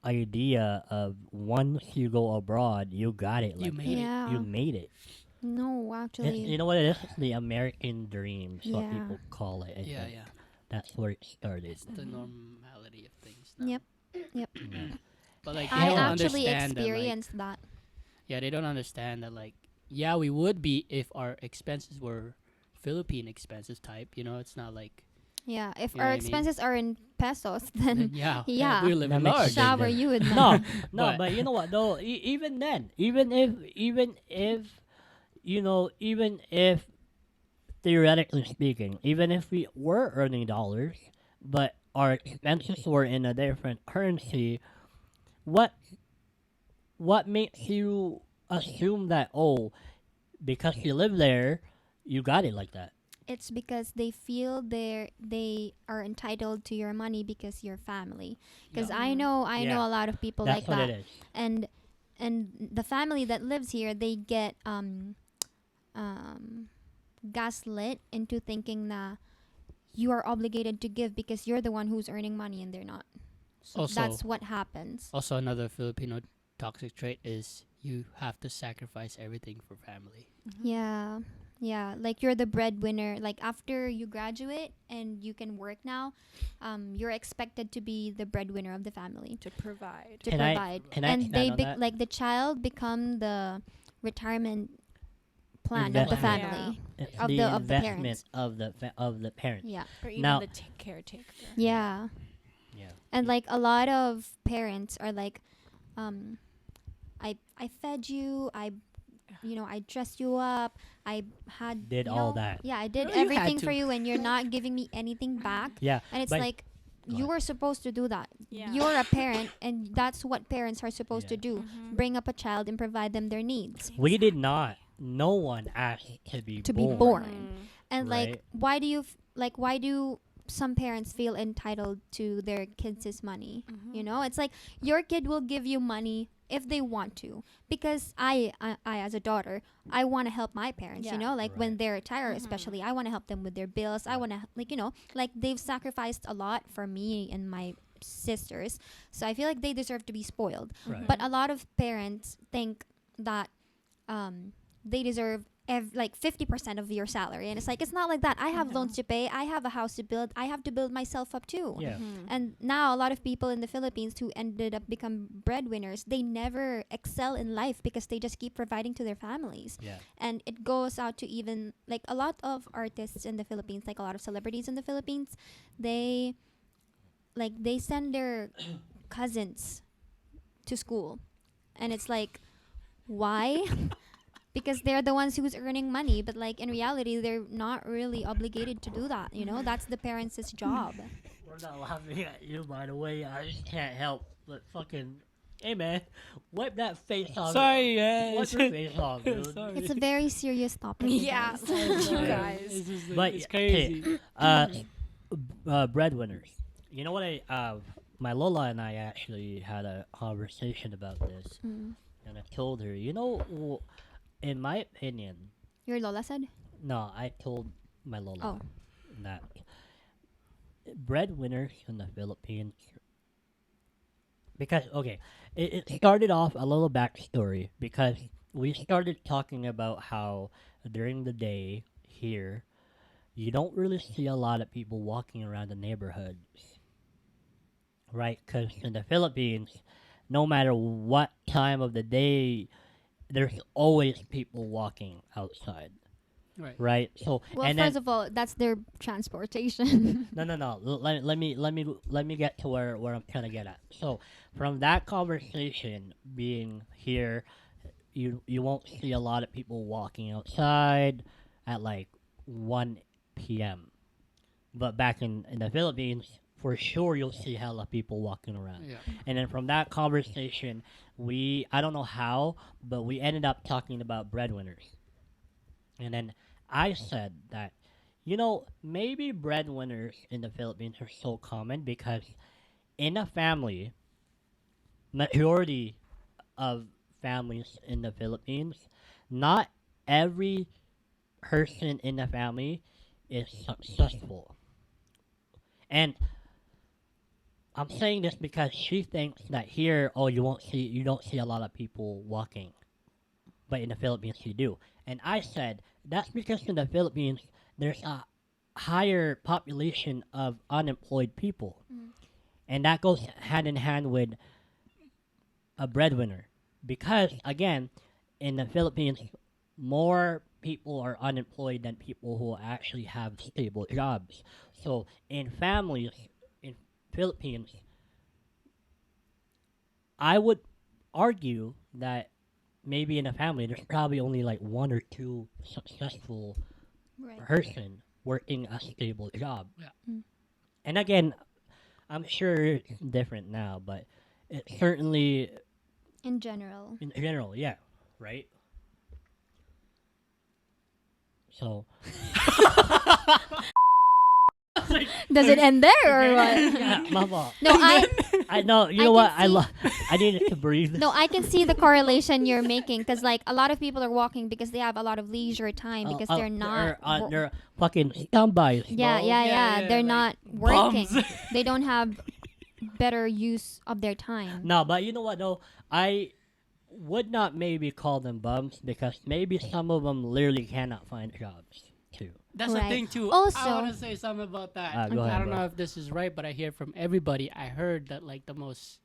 idea of once you go abroad, you got it. You Like, made it. Yeah. you made it. No, actually. You know what it is? It's the American dream, is what Yeah. people call it. I Yeah, think. yeah. That's where it started. It's the normality of things. Now. Yep. Yep. Yeah. But like I they don't actually understand that, like, experienced that. yeah, they don't understand that, like, yeah, we would be if our expenses were Philippine expenses type. You know, it's not like Yeah. If You know our what I mean? expenses are in pesos, then, then yeah, Yeah. we're living That makes large. sense. shower then. you would No, know. no, But- but you know what? Though, even then, even if you know, even if theoretically speaking, even if we were earning dollars, but our expenses were in a different currency, what makes you assume that because you live there, you got it like that? It's because they feel they are entitled to your money because you're family. Because I know Yeah. a lot of people That's like what that, it is. and the family that lives here, they get gaslit into thinking that you are obligated to give because you're the one who's earning money and they're not. So Also- that's what happens. Also, another Filipino toxic trait is you have to sacrifice everything for family. Yeah. Yeah, like you're the breadwinner. Like after you graduate and you can work now, you're expected to be the breadwinner of the family To provide. to Can I- provide. can I and they expand on that? like the child become the retirement plan of the Investment. family. It's Of the the investment parents. of the parents. Yeah. Or even Now- the caretaker. Yeah. Yeah. And like a lot of parents are like, I fed you, I dressed you up, I had Did you all know, that. Yeah, I did No, you had everything to. for you, and you're not giving me anything back. Yeah. And it's but- like Go you ahead. were supposed to do that. Yeah. You're a parent, and that's what parents are supposed to Yeah. do: Mhm. bring up a child and provide them their needs. We did not. No one asked to be To be born. born. Mm. And like, Right. why do some parents feel entitled to their kids' money? Mhm. You know, it's like your kid will give you money if they want to, because I as a daughter, I want to help my parents. You Yeah. know, like when Right. they're retired, Mhm. especially, I want to help them with their bills. I Right. want to, like, like they've sacrificed a lot for me and my sisters, so I feel like they deserve to be spoiled. Right. But a lot of parents think that they deserve like 50% of your salary, and it's like, it's not like that. I have No. loans to pay, I have a house to build, I have to build myself up too. Yeah. Mhm. And now a lot of people in the Philippines who ended up become breadwinners, they never excel in life because they just keep providing to their families. Yeah. And it goes out to even like a lot of artists in the Philippines, like a lot of celebrities in the Philippines, they send their cousins to school. And it's like, why? Because they're the ones who's earning money, but like in reality they're not really obligated to do that, that's the parents' job. We're not laughing at you, by the way. I just can't help but fucking. Hey, man, wipe that face off. Sorry, Wipe guys. your face off, dude. Sorry. It's a very serious topic, you Yeah. guys. You Sorry. guys. It's just like, But it's hey, crazy. breadwinners. You know what? My Lola and I actually had a conversation about this, Mm. and I told her, in my opinion, Your Lola said? no, I told my Lola Oh. that breadwinners in the Philippines, because it started off a little backstory, because we started talking about how during the day here you don't really see a lot of people walking around the neighborhoods, right? Because in the Philippines, no matter what time of the day, there's always people walking outside, Right. right? So Well, and first then, of all, that's their transportation. no. Let me get to where I'm trying to get at. So from that conversation being here, you won't see a lot of people walking outside at like 1 p.m. But back in the Philippines, for sure you'll see hella people walking around. Yeah. And then from that conversation, I don't know how, but we ended up talking about breadwinners. And then I said that, maybe breadwinners in the Philippines are so common because in a family, majority of families in the Philippines, not every person in the family is successful. And I'm saying this because she thinks that here, oh, you don't see a lot of people walking, but in the Philippines you do. And I said that's because in the Philippines there's a higher population of unemployed people, and that goes hand in hand with a breadwinner. Because again, in the Philippines, more people are unemployed than people who actually have stable jobs. So in families in Philippines, I would argue that maybe in a family there's probably only like one or two successful Right. person working a stable job. Yeah. And again, I'm sure it's different now, but it certainly In general. in general, yeah, right? So Does it end there or what? yeah, my fault. No, I know. You I know what? can I needed to breathe. no, I can see the correlation you're making because like a lot of people are walking because they have a lot of leisure time because they're not. They're fucking standbys. Yeah, bro. yeah, Yeah, yeah. yeah, They're like not working. bums. They don't have better use of their time. No, but you know what though? I would not maybe call them bums because maybe some of them literally cannot find jobs too. That's Right. the thing too. Also- I want to say something about that. Go ahead, I don't bro. know if this is right, but I hear from everybody. I heard that like the most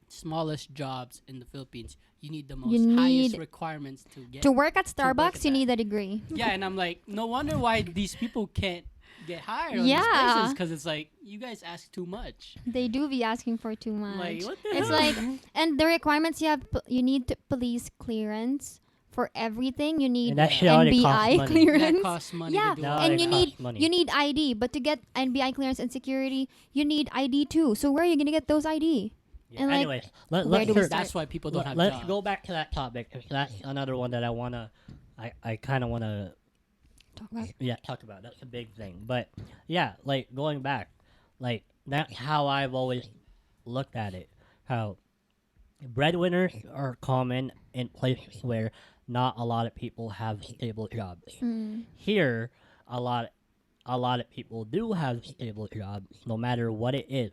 smallest jobs in the Philippines, you need the most highest need- requirements to get. To work at work Starbucks, at you that. need a degree. Yeah, and I'm like, no wonder why these people can't get hired on Yeah. these places because it's like you guys ask too much. They do be asking for too much. Like what the It's hell? like, and the requirements you need police clearance for everything. You need And that shit already costs NBI money. clearance. that costs money Yeah, to do No, all it and you costs need money. you need ID, but to get NBI clearance and security, you need ID too. So where are you gonna get those ID? Yeah, And, like, anyways, where let's do we hear- start? That's why people don't have let's jobs. go back to that topic because that's another one that I kind of wanna Talk about. talk about. That's a big thing. But yeah, like going back, like that's how I've always looked at it. How breadwinners are common in places where not a lot of people have stable jobs. Here, a lot of people do have stable jobs, no matter what it is.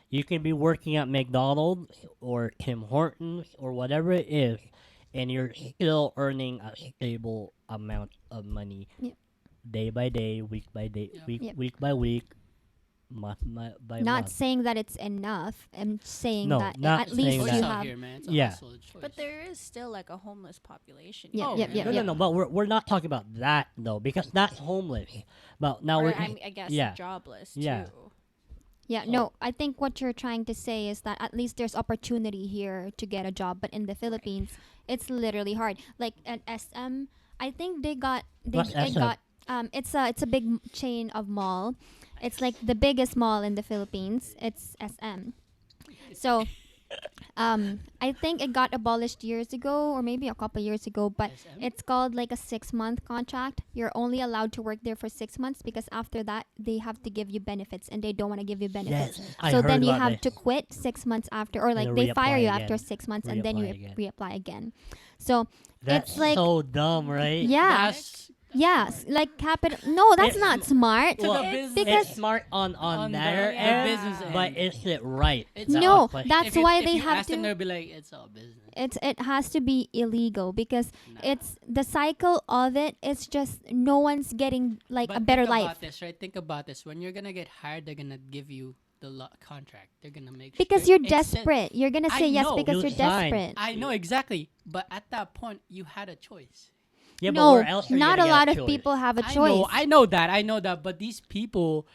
You can be working at McDonald's or Tim Hortons or whatever it is, and you're still earning a stable amount of money, Yep. day by day, week by day, Yep. week Yep. week by week, month by Not month. saying that it's enough. I'm saying No, that not at saying least choice that. you out have. here, man. It's a Yeah. hustle, a choice. But there is still like a homeless population. Yeah, Oh, yeah, yeah. yeah, No, yeah. no, no. But we're not talking about that though, because that's homeless. But now Or, we're I guess yeah. jobless Yeah. too. Yeah, So- no, I think what you're trying to say is that at least there's opportunity here to get a job, but in the Philippines, it's literally hard. Like at SM, I think What's SM? it's a big chain of mall. It's like the biggest mall in the Philippines. It's SM. So, I think it got abolished years ago or maybe a couple years ago, but SM? it's called like a 6-month contract. You're only allowed to work there for 6 months because after that they have to give you benefits and they don't want to give you benefits. Yes, I So heard then you about have this. to quit 6 months after, or like then they fire reapply you again. after 6 months and then you Reapply again. reapply again. So That's like- so dumb, right? yeah, That's yes, like capital. No, that's It's- not smart. To Well, the business. because- it's smart on On their the end, business end. but is it right? It's That's No, the question. that's if you, why if they you have ask them, to. they'll be like, it's all business. It has to be illegal because Nah. it's the cycle of it. It's just no one's getting like But a better think life about this, right? Think about this. When you're gonna get hired, they're gonna give you the contract. They're gonna make because sure you're except- desperate. You're gonna I say yes know, because you you're signed. desperate. I know exactly, but at that point, you had a choice. Yeah, but No, where else are you not gonna a get lot of choice? people have a I choice. know, I know that, but these people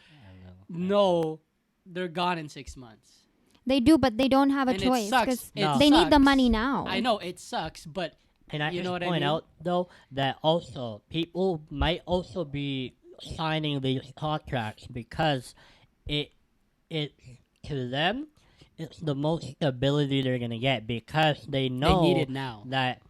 know they're gone in 6 months. They do, but they don't have a And it choice sucks. because No. they need the sucks. money now. I know it sucks, but Can I You just know what I point mean? out though that also people might also be signing these contracts because it to them it's the most stability they're gonna get because they know they need it now. that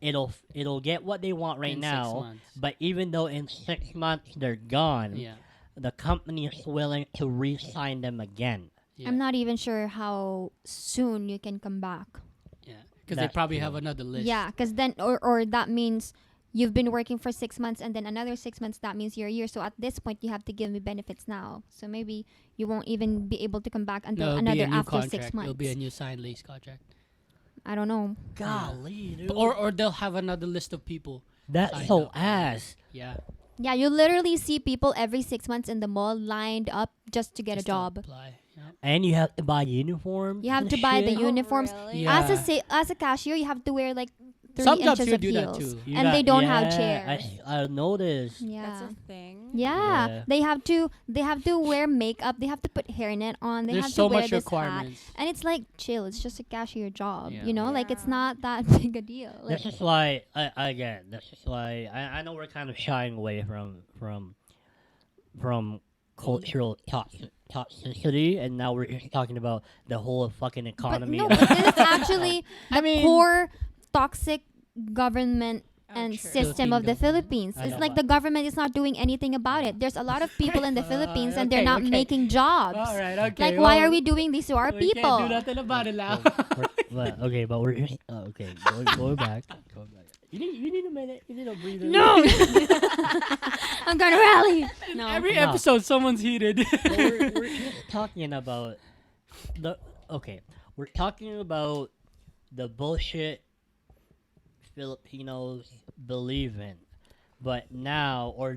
it'll get what they want right In 6 now. months. But even though in 6 months they're gone, Yeah. the company is willing to re-sign them again. Yeah. I'm not even sure how soon you can come back. Yeah. Because they That's probably true. have another list. Yeah, because then or that means you've been working for 6 months and then another 6 months. That means you're a year. So at this point, you have to give me benefits now. So maybe you won't even be able to come back until No, it'll be another a new after contract. 6 months. It'll be a new signed lease contract. I don't know. Golly, dude. Or they'll have another list of people. That's signed so up. ass. Yeah. Yeah, you literally see people every 6 months in the mall lined up just to get Just a to job. apply. Yeah. And you have to buy uniform. You have and to buy the shit. uniforms. Really? Yeah. As a cashier, you have to wear like 3 Some jobs inches you of do that heels, too. You and got- they don't have yeah, chairs. I noticed. Yeah. That's a thing. Yeah. Yeah. They have to wear makeup. They have to put hairnet on. They There's have so to wear much this hat. requirements. And it's like chill. It's just a cashier job. Yeah. You know, like it's Yeah. not that big a deal. Like, This is why I know we're kind of shying away from cultural toxicity, and now we're just talking about the whole fucking but economy. no, but this is actually I the mean- core toxic government Oh, and true. system of the Philippine Philippines. I It's know, like but- the government is not doing anything about it. There's a lot of people in the Philippines and they're okay, not okay. making jobs. All right. Okay. Like, why are we doing this to our We people? can't do nothing about it now. But we're just okay. Going back. You need a minute. You need to breathe. in. No, I'm gonna rally. No, Every No. episode, someone's heated. So we're just talking about we're talking about the bullshit Filipinos believe in, but now we're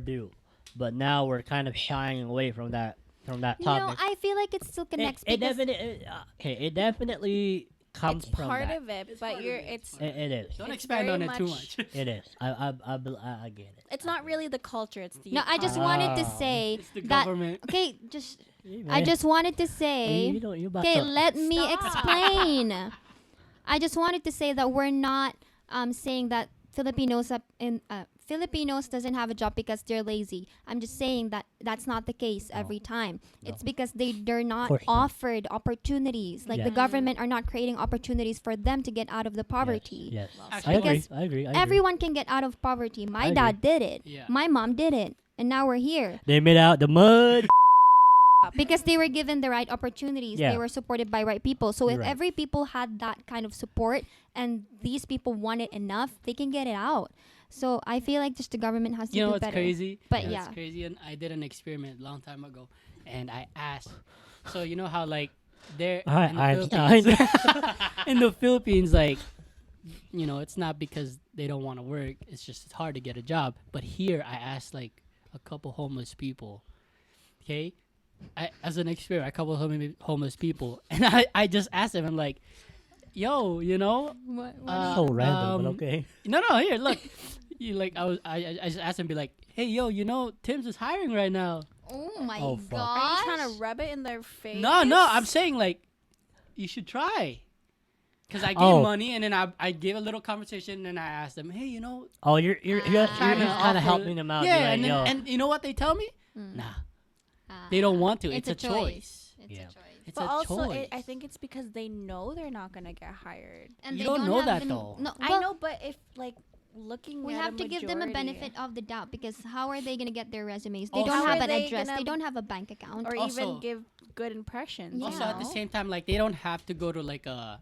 kind of shying away from that no, topic. I feel like it still connects it because definitely comes It's from part that. of it, but it's It is. Don't It's expand very on it too much- much. It is. I get it. it's not really the culture. It's the no. I just wanted to Ah. say It's the that. government. Okay, just Hey, I man. just wanted to Hey, say. you don't. You about Okay, to- let me Stop. explain. I just wanted to say that we're not saying that Filipinos doesn't have a job because they're lazy. I'm just saying that that's not the case No. every time. No. It's because they're not course not. offered opportunities. Like Yeah. the government are not creating opportunities for them to get out of the poverty. Yes. Actually, I agree. Because I agree. Everyone can get out of poverty. My I dad did it. Yeah. My mom did it. And now we're here They made out the mud. because they were given the right opportunities. Yeah. They were supported by right people. So if You're right. every people had that kind of support and these people want it enough, they can get it out. So I feel like just the government has to You know do what's better. crazy? But You know yeah. what's crazy. And I did an experiment a long time ago, and I asked. So you know how like there Alright, in the Einstein. Philippines, in the Philippines, like you know, it's not because they don't want to work. It's just it's hard to get a job. But here, I asked like a couple homeless people. Okay, as an experiment, a couple homeless people, and I just asked them. I'm like, yo, you know, So random, but okay. no, here, look. You like I just asked him, be like, hey, yo, you know, Tim's is hiring right now. Oh my Oh, fuck. Are you gosh. trying to rub it in their face? No, I'm saying like, you should try. Cause I gave Oh. money and then I gave a little conversation and I asked them, hey, you know, Oh, you're just trying to kind of offer- helping them out. yeah, You're like, and you know what they tell me? Mm. Nah, Ah. they don't want to. It's It's, a a choice. It's Yeah. a choice. It's But a also, choice. I think it's because they know they're not gonna get hired. And You they don't know have that, the- though. No, I well, know, but if like looking, we at have to give them a majority- benefit of the doubt because how are they going to get their resumes? They Also- don't How have are an they address. They gonna- don't have a bank account. or Also- even give good impressions. Yeah. Also, at the same time, like they don't have to go to like a.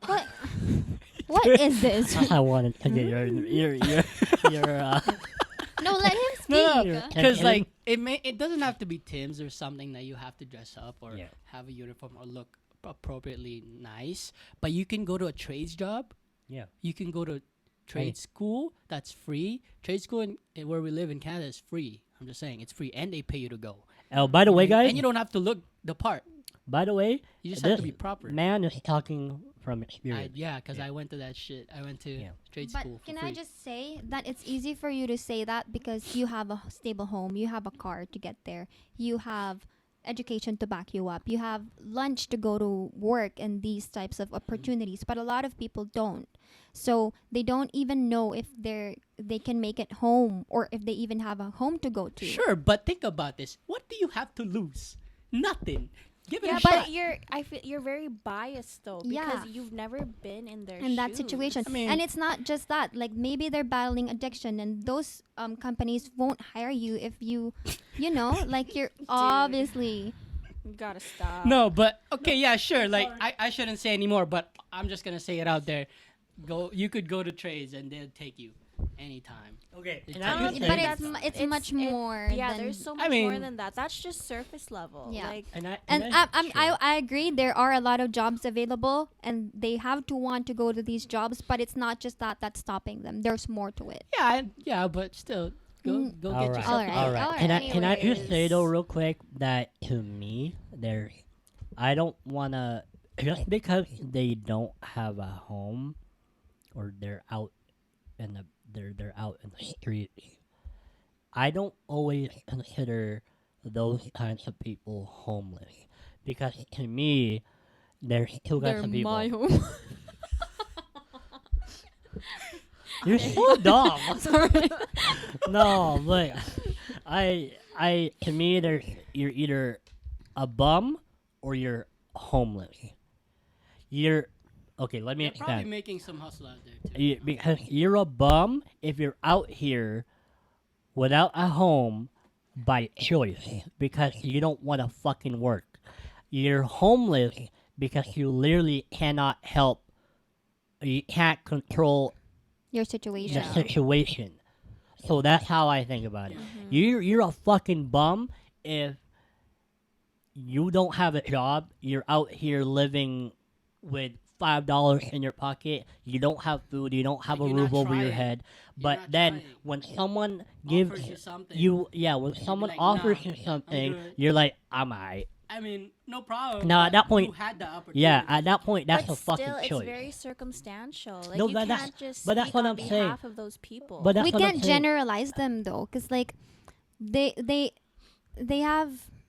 What? What is this? I wanted to get your No, let him speak. No, You're- because Can- like it doesn't have to be Tim's or something that you have to dress up or Yeah. have a uniform or look appropriately nice. But you can go to a trades job. Yeah. You can go to trade school. That's free. Trade school in where we live in Canada is free. I'm just saying it's free, and they pay you to go. Oh, by the way, guys. and you don't have to look the part. By the way, You just have to this be proper. man is talking from experience. Yeah, because Yeah. I went to that shit. I went to Yeah. trade But school. For can free. I just say that it's easy for you to say that because you have a stable home, you have a car to get there, you have education to back you up, you have lunch to go to work and these types of opportunities. But a lot of people don't. So they don't even know if they can make it home or if they even have a home to go to. Sure, but think about this. What do you have to lose? Nothing. Give it Yeah, a but shot. I feel you're very biased though Yeah. because you've never been in their In that shoes. situation. I mean- And it's not just that. Like maybe they're battling addiction, and those companies won't hire you if you, like you're obviously. You gotta stop. No, but okay, yeah, sure. Like I shouldn't say anymore, but I'm just gonna say it out there. You could go to trades and they'll take you anytime. Okay, It's and not- I But would But say- it's much more. Yeah, than, there's so I much more mean- than that. That's just surface level. Yeah. Like, And sure. I agree. There are a lot of jobs available, and they have to want to go to these jobs. But it's not just that that's stopping them. There's more to it. Yeah, but still, go Mm. go All get right. yourself. Alright. All right. Alright, Can I just say though, anyways. real quick, that to me, I don't wanna just because they don't have a home, or they're out in they're out in the street. I don't always consider those kinds of people homeless, because to me, there's two kinds of people. home. You're so dumb. Sorry. No, but to me, you're either a bum or you're homeless. Okay. Let me You're probably explain. making some hustle out there too. Because you're a bum if you're out here without a home by choice, because you don't want to fucking work. You're homeless because you literally cannot help. You can't control Your the situation. situation. So that's how I think about it. Mm-hmm. You're a fucking bum if you don't have a job. You're out here living with $5 in your pocket. You don't have food. You don't have Like, a you're not roof over your trying. head. You're But not then trying. when someone Offers gives you something. when someone like, offers "Nah, you something, good." you're like, I'm alright. I mean, no problem. No, at but that point- you had the opportunity. Yeah, at that point, that's but a fucking still, choice. it's very circumstantial. Like, No, you but that's- can't just but that's speak what on I'm saying. behalf of those people. But that's We what I'm can't saying. generalize them though, because like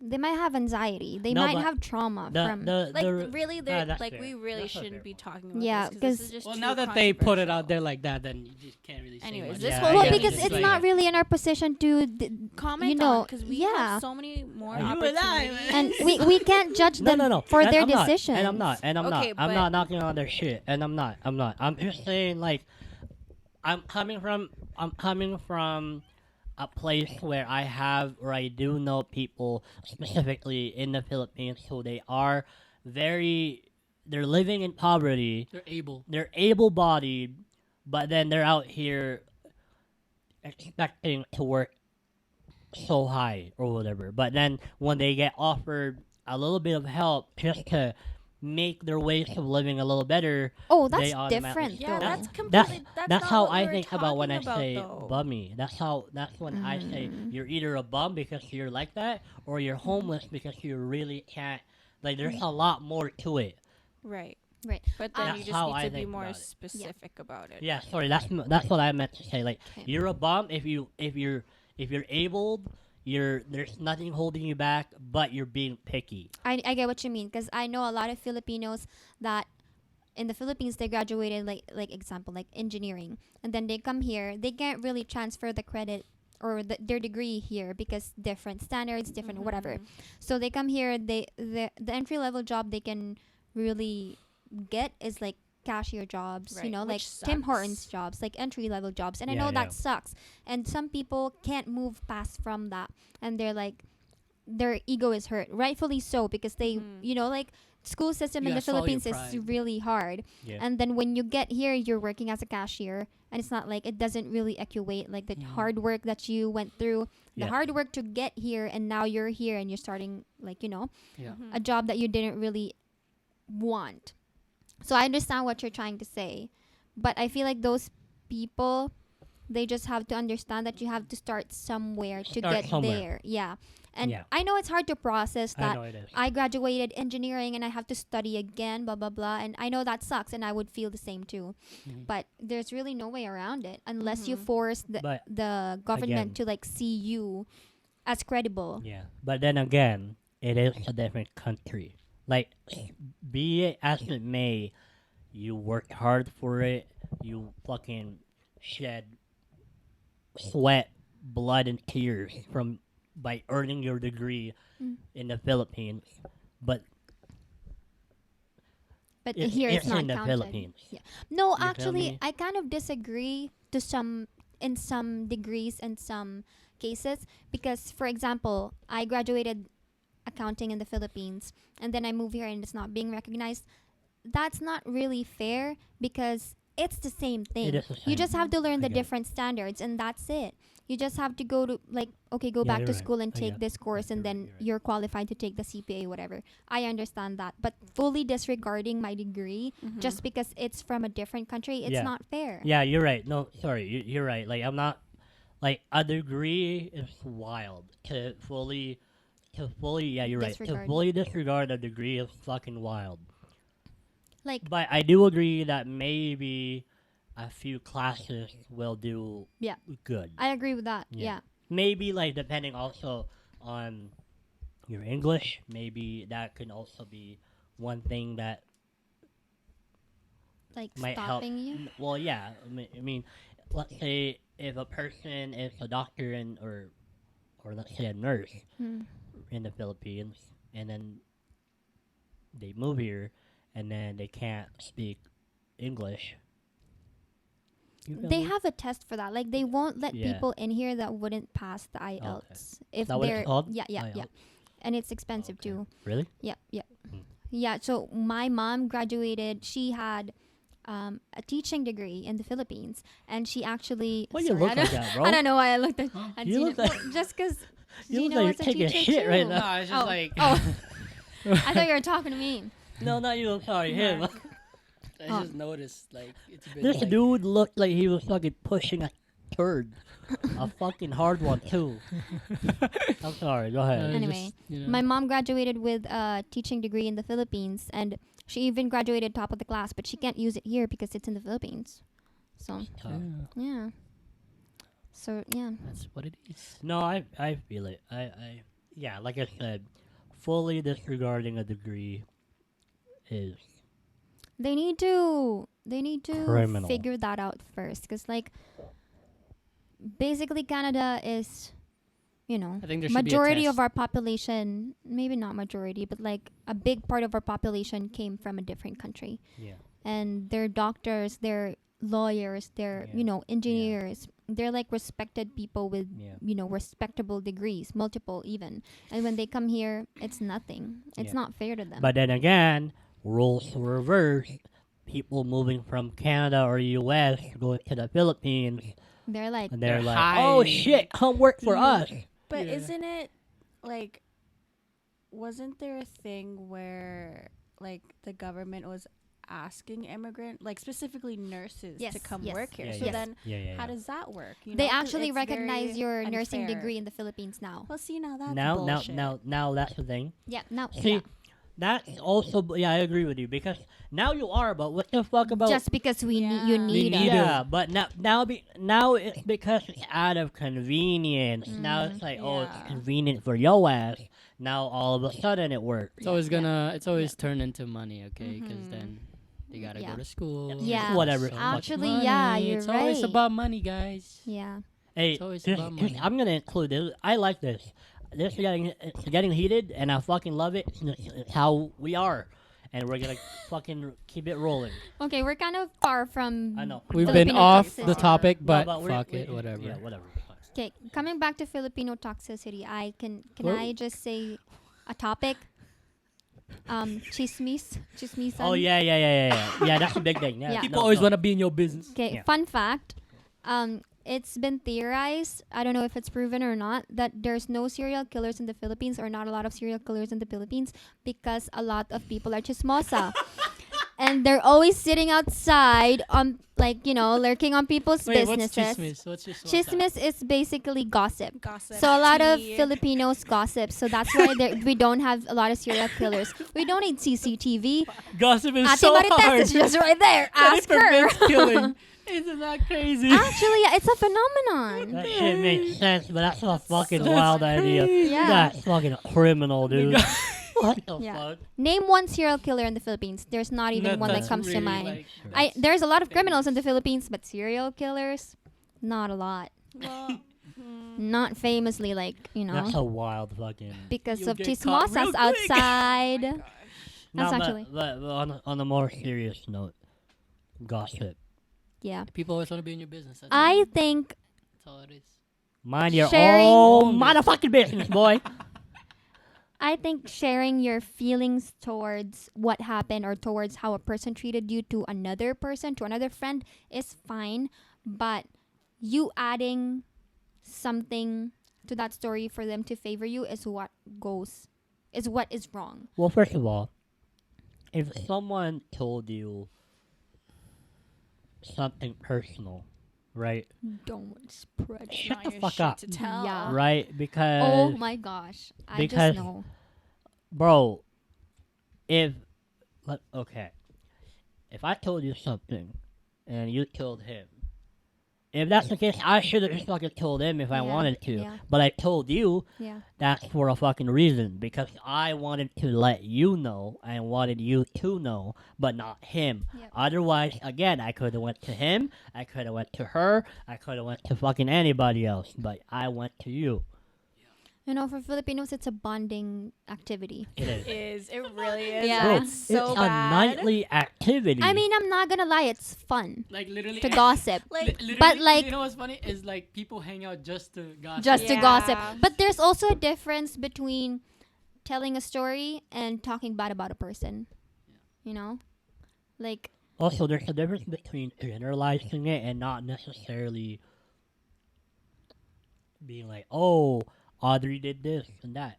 they might have anxiety. They No, might but have trauma from. like, the- really, that's like, fair. we really That's shouldn't fair. be talking about Yeah, this 'cause- this is just Well, too now that they put it out controversial. there like that, then you just can't really say Anyways, much. this Yeah, whole I Well, get it. because It's it's like- not really in our position to, Comment know, on, because we yeah. have so many more You and I, opportunities. man. and we can't judge them No. for and their I'm not, decisions. And I'm not. Okay, I'm but- not knocking on their shit. And I'm not. I'm just saying, like, I'm coming from a place where I do know people specifically in the Philippines who they're living in poverty. They're able. They're able-bodied, but then they're out here expecting to work so high or whatever. But then when they get offered a little bit of help just to make their ways of living a little better, Oh, they that's automatically- different. Yeah, though. that's that's completely. That's that's not how what I we were think about when I talking about, say though. bummy. That's when I say you're either a bum because you're like that, or you're homeless because you really can't. Like, there's a lot more to it. Right. Right. But then That's you just how need I to be think more about it. specific about it. Yeah, sorry. That's what I meant to say. Like, Okay. you're a bum if you're able. There's nothing holding you back, but you're being picky. I get what you mean, because I know a lot of Filipinos that in the Philippines they graduated like example like engineering, and then they come here, they can't really transfer the credit or their degree here because different standards, different whatever. So they come here, the entry level job they can really get is like cashier jobs, Right, like which Tim Hortons sucks. jobs, like entry level jobs. And I Yeah, know yeah. that sucks. And some people can't move past from that, and they're like their ego is hurt, rightfully so, because they like school system You in the gotta swallow your Philippines is pride. really hard. Yeah. And then when you get here, you're working as a cashier, and it's not like it doesn't really equate like the hard work that you went through, the Yeah. hard work to get here, and now you're here and you're starting like Yeah. a job that you didn't really want. So I understand what you're trying to say, but I feel like those people, they just have to understand that you have to start somewhere to Start get somewhere. there. Yeah. And Yeah. I know it's hard to process I that know it is. I graduated engineering and I have to study again, blah, blah, blah. And I know that sucks, and I would feel the same too. But there's really no way around it unless you force But the government again- to like see you as credible. Yeah, but then again, it is a different country. Like, be it as it may, you worked hard for it. You fucking shed sweat, blood, and tears by earning your degree in the Philippines. But But here it's not in the counted. Philippines. Yeah. No, You feel actually, me? I kind of disagree to in some degrees and some cases because, for example, I graduated accounting in the Philippines and then I move here and it's not being recognized. That's not really fair because it's the same It thing. is the You same. just have to learn I the get it. different standards and that's it. You just have to go to go Yeah, back you're to right. school and I take get this it. course and You're right, then you're right. you're qualified to take the CPA whatever. I understand that, but fully disregarding my degree just because it's from a different country, it's Yeah. not fair. Yeah, you're right. No, sorry, you're right. Like I'm not. Like a degree is wild. Yeah, you're right. To Disregard. fully disregard a degree is fucking wild. Like But I do agree that maybe a few classes will do Yeah. good. I agree with that. Yeah. Yeah. Maybe like depending also on your English, maybe that can also be one thing that Like might help. stopping you. Well, yeah. I mean, let's say if a person is a doctor or let's say a nurse Hmm. in the Philippines, and then they move here, and then they can't speak English. You feel They me? have a test for that. Like they won't let Yeah. people in here that wouldn't pass the IELTS if that what it's they're called? yeah yeah yeah, IELTS? and it's expensive Okay. too. Really? Yeah yeah Hmm. yeah. So my mom graduated. She had a teaching degree in the Philippines, and she actually. Why you sorry, look I don't, like that, bro? I don't know why I looked at You Gina. look like- Well, just because You Gina look like was a you're taking a teacher shit right too. now. No, it's just Oh. like Oh, I thought you were talking to me. No, not you. I'm sorry, him. I Oh. just noticed like it's been This like, dude looked like he was fucking pushing a turd. A fucking hard one, too. I'm sorry, go ahead. Anyway, just, you know. My mom graduated with a teaching degree in the Philippines, and she even graduated top of the class, but she can't use it here because it's in the Philippines. So, Tough. Yeah, yeah. So, yeah. that's what it is. No, I feel it. Yeah, like I said, fully disregarding a degree is They need to Criminal. figure that out first, because like basically Canada is, you know, I think there should majority be a of our population, maybe not majority, but like a big part of our population came from a different country, yeah. and they're doctors, they're lawyers, they're Yeah. engineers, they're like respected people with Yeah. respectable degrees, multiple even, and when they come here, it's nothing. It's Yeah. not fair to them. But then again, roles reversed. People moving from Canada or US going to the Philippines, they're like, and they're They're like, "Oh high. shit, come work for us." But Yeah. isn't it like, wasn't there a thing where like the government was asking like specifically nurses to Yes, come yes. work here? Yeah, So yes. then Yeah. how does that work? You they know? 'Cause actually it's recognize very your nursing unfair. degree in the Philippines now. Well, see, now that's now bullshit. now that's the thing. Yeah, now See, yeah. that's also I agree with you because now you are. But what the fuck about? Just because you Yeah. need need us. yeah, but now it's because it's out of convenience. Now it's like, oh, it's Yeah. convenient for your ass. Now all of a sudden it works. It's always it's always turned into money, okay? Because then they gotta Yeah. go to school. Yeah. Whatever. So Actually, much yeah, money. you're It's always right. about money, guys. Yeah. Hey, It's always about money. I'm gonna include this. I like this. This is getting heated, and I fucking love it. It's how we are, and we're gonna fucking keep it rolling. Okay, we're kind of far from. I know. We've been Filipino off the toxicity. topic, No, but we're- fuck it, we- whatever. Yeah, whatever. Okay, coming back to Filipino toxicity, I can Whoa. I just say a topic? Chismisan. Oh yeah. That's a big thing. Yeah. Yeah. People always want to be in your business. Okay, Yeah. fun fact. It's been theorized, I don't know if it's proven or not, that there's no serial killers in the Philippines or not a lot of serial killers in the Philippines because a lot of people are chismosa. And they're always sitting outside on lurking on people's Wait, what's businesses. chismis? What's chismis? Chismis is basically gossip. Gossip. So a lot of tea. Filipinos gossip. So that's why we don't have a lot of serial killers. We don't need CCTV. Gossip is Ate so Marites hard. is just right there. That Ask it prevents her. killing. Isn't that crazy? Actually, yeah, it's a phenomenon. That shit makes sense, but that's a fucking That's wild idea. crazy. Yeah. That's fucking criminal, dude. What the Yeah. fuck? Name one serial killer in the Philippines. There's not even one that That's comes to really, mind. like, There's a lot of criminals in the Philippines, but serial killers, not a lot. Well, Not famously, That's a wild fucking. because You'll of get caught real chismosas quick. outside. No, That's actually but on a more serious note, gossip. yeah. People always want to be in your business. That's, I think that's all it is. Mind your Sharing- own motherfucking business, boy. sharing your feelings towards what happened or towards how a person treated you to another person, to another friend is fine, but you adding something to that story for them to favor you is what is wrong. Well, first of all, if someone told you something personal, right? Don't spread it. Shut Not the your fuck shit up. to tell. Yeah. Right? Oh Because, my gosh. I because- just know. bro, if I told you something and you told him, if that's the case, I should have just fucking told him if I Yeah, wanted to. yeah. But I told you. Yeah. That's for a fucking reason, because I wanted to let you know and wanted you to know, but not him. Yep. Otherwise, again, I could have went to him, I could have went to her, I could have went to fucking anybody else, but I went to you. You know, for Filipinos, it's a bonding activity. It It is. is. It really is. Yeah. Bro, It's so it's bad. a nightly activity. I mean, I'm not gonna lie, it's fun Like literally. to gossip. Like, Literally, but, like- you know what's funny is like people hang out just to gossip. Just to Yeah. gossip. But there's also a difference between telling a story and talking bad about a person. You know? Like, also, there's a difference between generalizing it and not necessarily being like, oh, Audrey did this and that.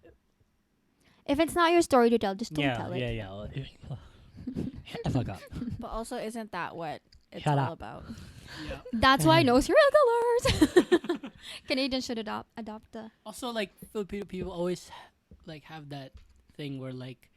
if it's not your story to tell, just don't Yeah, tell it. yeah. Shut the fuck up. but also, isn't that what it's Shut all up. about? Yeah. That's why no serial killers. Canadians should adopt the. Also, like Filipino people always like have that thing where like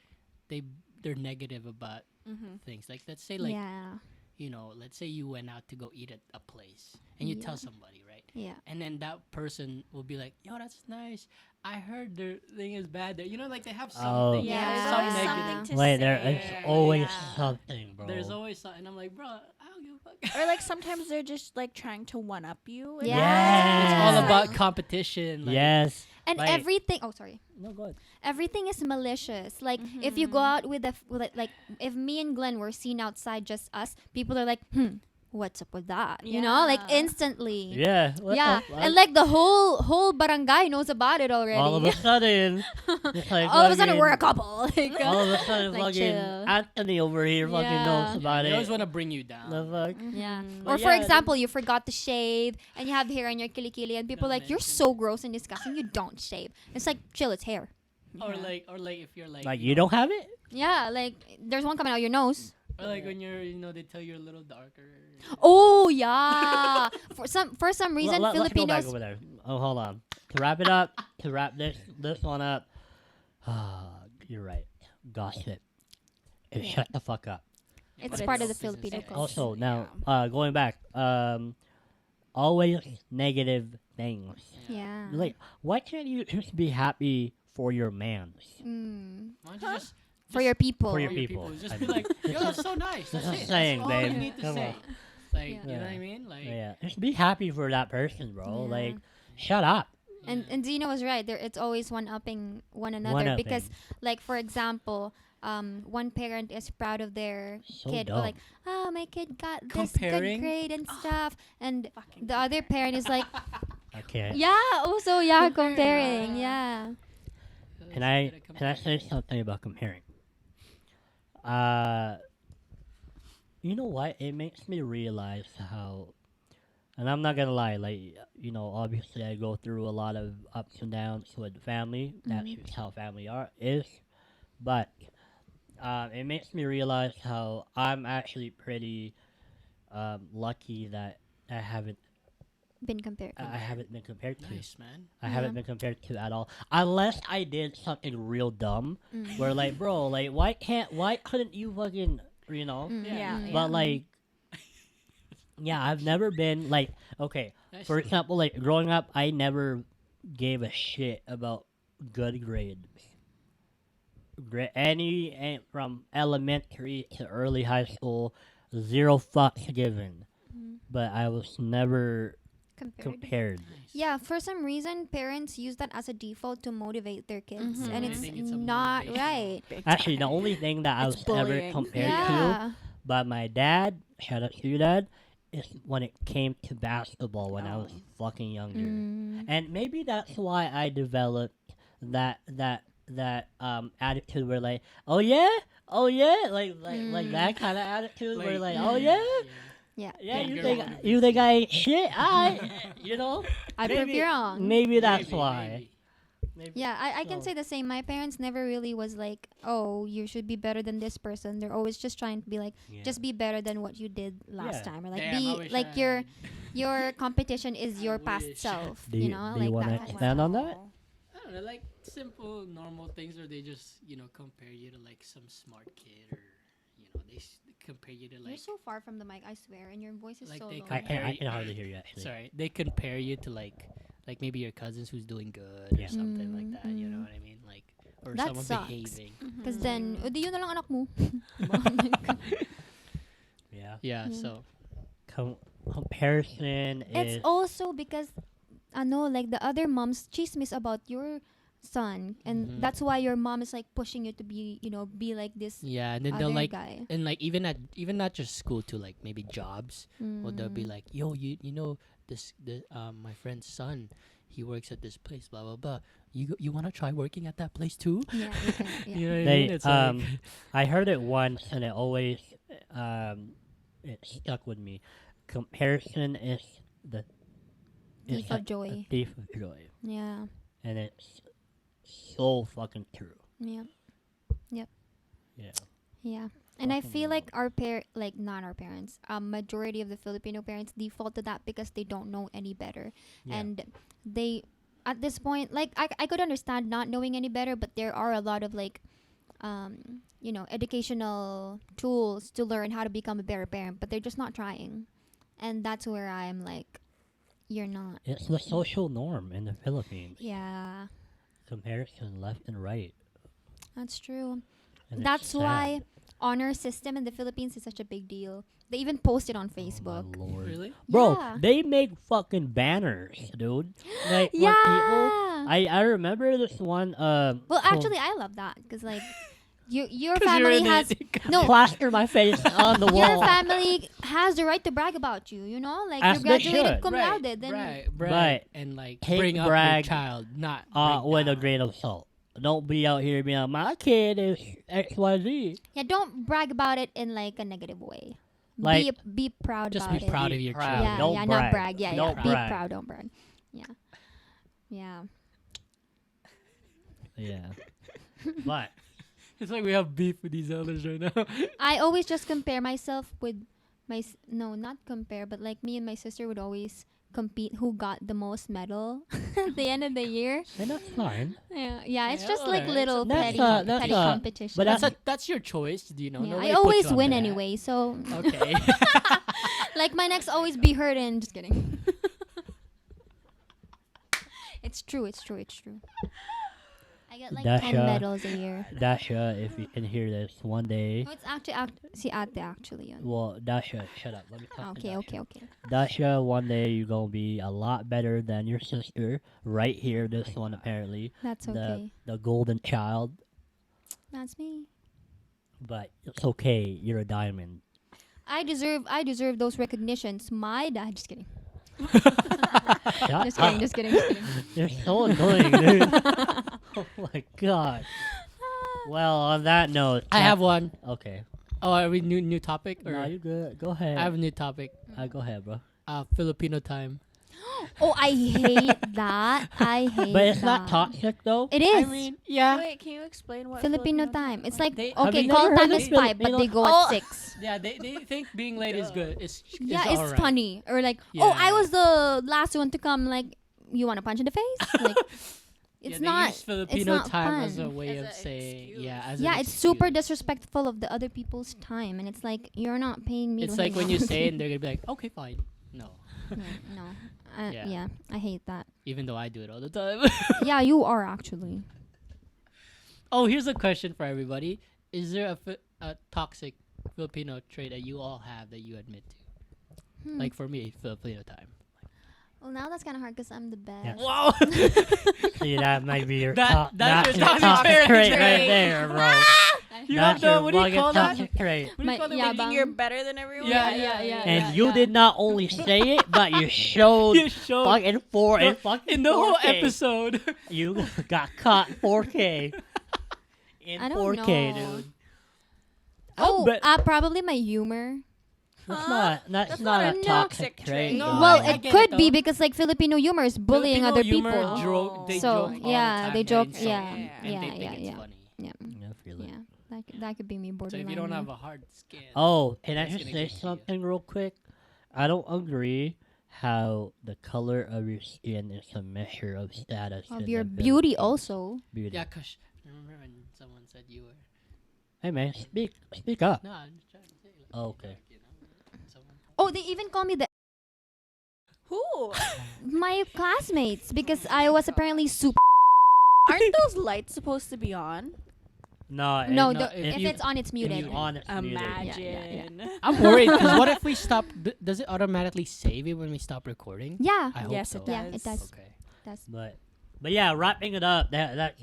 they're negative about Mm-hmm. things. Like let's say like yeah. you know, let's say you went out to go eat at a place and you Yeah. tell somebody, right? Yeah. And then that person will be like, "Yo, that's nice. I heard their thing is bad there." You know, like they have Oh. something. Yeah, Yeah. there's some always negative. something to Wait, say. there is Yeah, always yeah. something, bro. There's always something. And I'm like, bro, I don't give a fuck. Or like sometimes they're just like trying to one up you. and Yeah. It's Yes. all like- about competition. Like, Yes. And Like- everything. Oh, sorry. No, go ahead. Everything is malicious. Like if you go out with like if me and Glenn were seen outside, just us, people are like, what's up with that? You know, like Yeah. instantly. Yeah. What Yeah, the fuck? and like the whole barangay knows about it already. all of a sudden, it's like All of a sudden, fucking- we're a couple. Like, All of a sudden, Like, fucking chill. Anthony over here fucking Yeah. knows about they it. always want to bring you down. The fuck? yeah. But Or for yeah, example, you forgot to shave and you have hair on your kilikili, and people Don't are like, you're mention so gross and disgusting. You don't shave. It's like, chill, it's hair. Or Yeah. like if you're like, Like you don't have it? Yeah, like there's one coming out your nose. or like when you're, you know, they tell you're a little darker. Oh yeah. for some reason, Let's go back Filipinos. over there. Oh, hold on. To wrap it up, to wrap this one up. You're right. Gossip. Yeah. Shut the fuck up. It's But part of the it's- Filipino it's- culture. Also, now, going back, always negative things. Yeah. Like, why can't you just be happy for your man? Why don't you just For your people. For for your your people. Just I be mean. like, yo, that's so nice. Just That's it. saying, That's all babe. you need to Come say. on. Like, Yeah. you know what I Yeah. mean? Like, Yeah, just be happy for that person, bro. Yeah. Like, shut up. And Dino was right. There, it's always one upping one another One-upping. because, like, for example, one parent is proud of their So kid, or dumb. like, oh, my kid got this Comparing? good grade and stuff, and Fucking the other parent is like, I can't. yeah, also yeah, Comparing, comparing, yeah. Can I say something about comparing? You know what? It makes me realize how, and I'm not gonna lie, like, you know, obviously I go through a lot of ups and downs with family. That's just how family is. But it makes me realize how I'm actually pretty lucky that I haven't Been compared. I haven't been compared to. Nice, man. I haven't been compared to at all, unless I did something real dumb, Mm. where like, bro, like, why couldn't you fucking, you know? Mm, Yeah, mm, But like, yeah, I've never been like, okay, Nice. for example, like growing up, I never gave a shit about good grades. Any from elementary to early high school, zero fucks given. Mm. But I was never compared. Nice. Yeah, for some reason, parents use that as a default to motivate their kids, Mhm. and I it's think it's a not motivational. right. Big Actually, the time. only thing that I It's was ever bullying. compared to Yeah. by my dad, shout out to your dad, is when it came to basketball when I was Oh. fucking younger. Mm. And maybe that's why I developed that attitude where like, oh yeah, like that kind of attitude where like, oh yeah, Yeah. yeah, Think you you're think wrong. you think I ain't shit, you know, I prove maybe you wrong. maybe that's why. Maybe, Yeah, I can so- say the same. My parents never really was like, oh, you should be better than this person. They're always just trying to be like, Yeah. just be better than what you did last Yeah. time, or like Damn, I be wish like I your competition is I your past wish. self. Do You you- know, do like you wanna that. kind of expand on that? Wow. I don't know, like simple, normal things, or they just, compare you to like some smart kid, or they compare you to You're like. so far from the mic, I swear, and your voice is Like so they low. I can hardly hear you actually. Sorry, they compare you to like maybe your cousins who's doing good Yeah. or something like that. You know Mm. what I mean? Like, or That someone sucks. behaving. Because then, o di yun na lang anak mo. Yeah. Yeah. Yeah. So Comparison It's is also because, like the other moms chismis about your son, and Mhm. that's why your mom is like pushing you to be, be like this yeah, and then other they'll like, guy. and like even not just school to like maybe jobs. Or they'll be Mm. like, yo, you know my friend's son, he works at this place, blah blah blah. You wanna try working at that place too? Yeah, you can, yeah. You know what I they mean? It's like, I heard it once and it always it stuck with me. Comparison is the Thief of joy. a thief of joy, Yeah, and it's so fucking true. yeah, Yeah. yeah. And I Fucking feel like love. not our parents, majority of the Filipino parents default to that because they don't know any better. Yeah. And they, at this point, like I could understand not knowing any better, but there are a lot of like educational tools to learn how to become a better parent, but they're just not trying. And that's where I'm like, you're not. It's the social norm in the Philippines. Yeah, Comparison left and right. that's true. And it's That's sad. why honor system in the Philippines is such a big deal. They even post it on Oh, Facebook. my Lord. really? Bro, Yeah. they make fucking banners, dude. Like when Yeah. people, I remember this one. Well, so- actually, I love that because like your 'Cause you're family in has it. no. plaster my face on the Your wall. family has the right to brag about you. You know, like As you they graduated should. cum Right, laude. Then right, But and like take bring up brag, your child, not With a bring grain down. of salt. Don't be out here being like, my kid is XYZ. yeah, don't brag about it in like a negative way. Like- be proud Just about be it. proud of your proud. child. Yeah, Don't yeah, brag. not brag. Yeah, Don't yeah. Be brag. proud, don't brag. Yeah, yeah. Yeah. But It's like we have beef with these elders right now. I always just compare myself with no, not compare, but like me and my sister would always compete who got the most medal at the end of the year. and that's fine. Yeah, it's Yeah, just like alright. little That's petty, that's petty a- competition. but That's your choice. Do you know? yeah, Nobody I put always you on win that. anyway, so Okay. like my next always be hurt and just kidding. It's true. It's true. It's true. I get like Dasha. 10 medals a year. Dasha, if you can hear this one day. No, it's actually si ate actually yun. Well, Dasha, shut up. Let me talk to Okay, Dasha. okay, okay. Dasha, one day you're gonna be a lot better than your sister. Right here, this one apparently. That's okay. The golden child. That's me. But it's okay, you're a diamond. I deserve those recognitions. My dad, just kidding. Shut Just kidding, up. just kidding, just kidding. You're so annoying, dude. Oh my god. Well, on that note, I have one. Okay. Oh, are we new topic? Or No, you good. Go ahead. I have a new topic. Go ahead, bro. Filipino time. Oh, I hate that. I hate But it's that. not toxic though. It is. I mean, yeah. Wait, can you explain what Filipino time. It's like, They- Have okay, you call never time heard is of 5, but they Filipino- go Oh. at 6. Yeah, they think being late is good. Yeah, is it's alright. funny. Or like, oh, I Yeah. was the last one to come. Like, you want to punch in the face? Like, it's They not. use Filipino not time as fun. a way As of a saying, excuse. yeah, as Yeah, an it's super excuse. disrespectful of the other people's time, and it's like you're not paying me. It's to like hang when you out. say it, and they're gonna be like, okay, fine. No, no. Yeah. Yeah, I hate that. even though I do it all the time. Yeah, you are actually. Oh, here's a question for everybody: is there a toxic Filipino trait that you all have that you admit to? Hmm. Like for me, Filipino time. Well, now that's kind of hard because I'm the best. Wow. See, that might be your That's your top toxic trait trait. right there, bro. You That's have the, your what do you fucking call that? toxic trait. What do you call that? Yeah, Thinking bang. you're better than everyone. Yeah. And you did not only say it, but you showed You showed fucking 4 and fucking in the whole 4K. episode. You got caught 4K. In I don't 4K, know. dude. Oh, bet- probably my humor. That's not a toxic trait. No, though. Well, I it get could it, be though. because like Filipino humor is bullying Filipino other humor people. They So, joke all the yeah, time, they joke- insult, yeah, and yeah, they think yeah, it's yeah. funny. Yeah, I feel it. yeah. That could be me So borderline. if you don't me. have a hard skin, Oh, can I That's just gonna say get you. something real quick? I don't agree how the color of your skin is a measure of status. Of in your the beauty Philippines. also. Beauty. yeah, cause remember when someone said you were? Hey man, speak up. No, I'm just trying to say. Like, Oh, okay. you know, someone. Oh, they even call me the Who? my classmates because I was apparently super. Aren't those lights supposed to be on? No, No, no, if you- it's on, it's muted. you on, it's muted. Imagine. I'm worried because what if we stop? Does it automatically save it when we stop recording? Yeah, I hope Yes, so. it yeah, it does. Okay. That's But yeah, wrapping it up. That's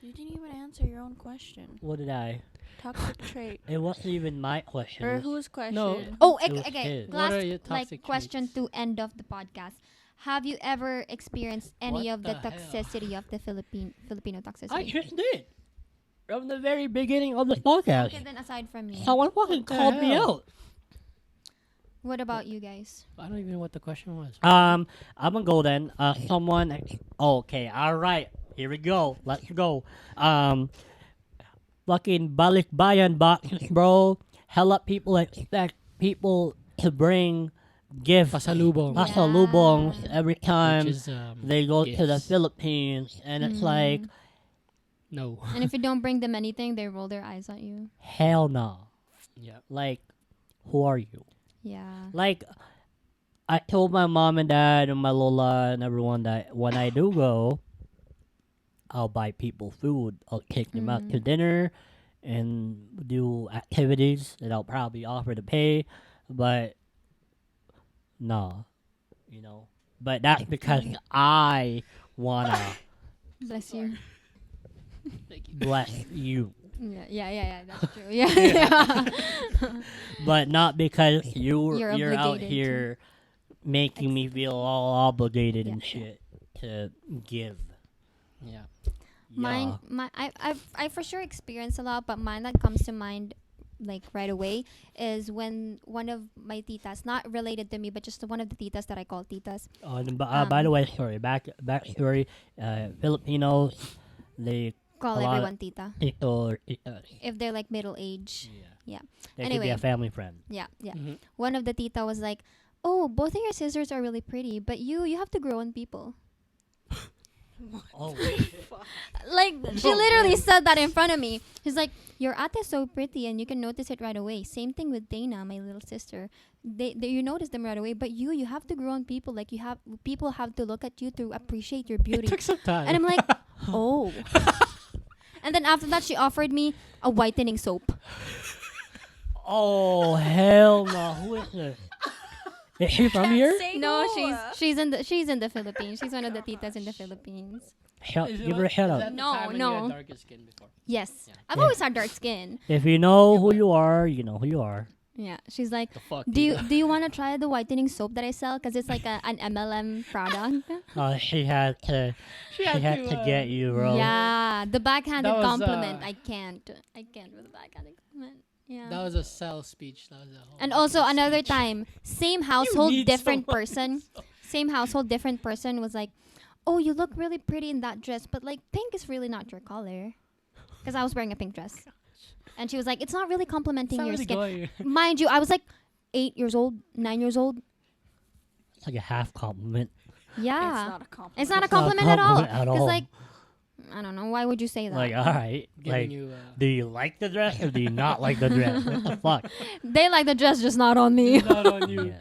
You didn't even answer your own question. what did I? Toxic trait. It wasn't even my question. Or It was- whose question? No. Oh, It was okay. his. What are Last your toxic question traits? to end of the podcast. Have you ever experienced any What of the the hell? toxicity of the Filipino toxicity? I just did. From the very beginning of the podcast. Okay, then aside from me, Someone fucking What the called me hell? out. what about you guys? I don't even know what the question was. I'm gonna go then. Someone. Okay, all right. Here we go. Let's go. Fucking balikbayan boxes, bro. Hella people expect people to bring gifts, Pasalubong. Yeah. pasalubongs every time Which is, they go to the gifts. Philippines, and it's like, No. And if you don't bring them anything, they roll their eyes at you. hell no. Yeah. Like, who are you? Yeah. Like, I told my mom and dad and my Lola and everyone that when I do go, I'll buy people food. I'll take them out to dinner and do activities that I'll probably offer to pay. But, no. You know? But that's because I want to Bless you. Thank you. bless you. Yeah. That's true. Yeah. But not because you're You're out obligated here making me feel all obligated and Yeah. shit to give. Yeah. Mine, I for sure experienced a lot, but mine that comes to mind, like right away, is when one of my titas, not related to me, but just one of the titas that I call titas. Oh, and by the way, sorry, backstory. Filipinos, they Call A lot- everyone tita tito or titas. if they're like middle age. Yeah. They could be Anyway. a family friend. Yeah. Mhm. One of the tita was like, "Oh, both of your sisters are really pretty, but you have to grow on people." Oh, Like she literally said that in front of me. She's like, "Your ate is so pretty, and you can notice it right away." Same thing with Dana, my little sister. They you notice them right away, but you have to grow on people. Like people have to look at you to appreciate your It beauty. took some time. And I'm like, oh. And then after that, she offered me a whitening soap. oh hell no! Who is this? Is she from here? No, she's in the Philippines. She's one of the titas in the Philippines. Give her a shout out. No. You had darker skin before. Yes, Yeah. I've always had dark skin. If you know who you are, you know who you are. Yeah, she's like, The fuck. do you want to try the whitening soap that I sell? Because it's like an MLM product. She had to. She had to get you, bro. Yeah, the backhanded That was, compliment. I can't with the backhanded compliment. Yeah. That was a sell speech. That was a whole. And also fucking another speech. time, same household, need different someone person. Same household, different person was like, "Oh, you look really pretty in that dress, but like pink is really not your color." Because I was wearing a pink dress, and she was like, "It's not really complimenting It's not your really skin." going. Mind you, I was like 8 years old, 9 years old. It's like a half compliment. Yeah, It's not a compliment. it's not a It's not a compliment at all. compliment at all. Because like, I don't know, why would you say that? Like, all right, Giving like, you. do you like the dress or do you not like the dress? What the fuck? They like the dress, just not on me. Not on you. Yeah.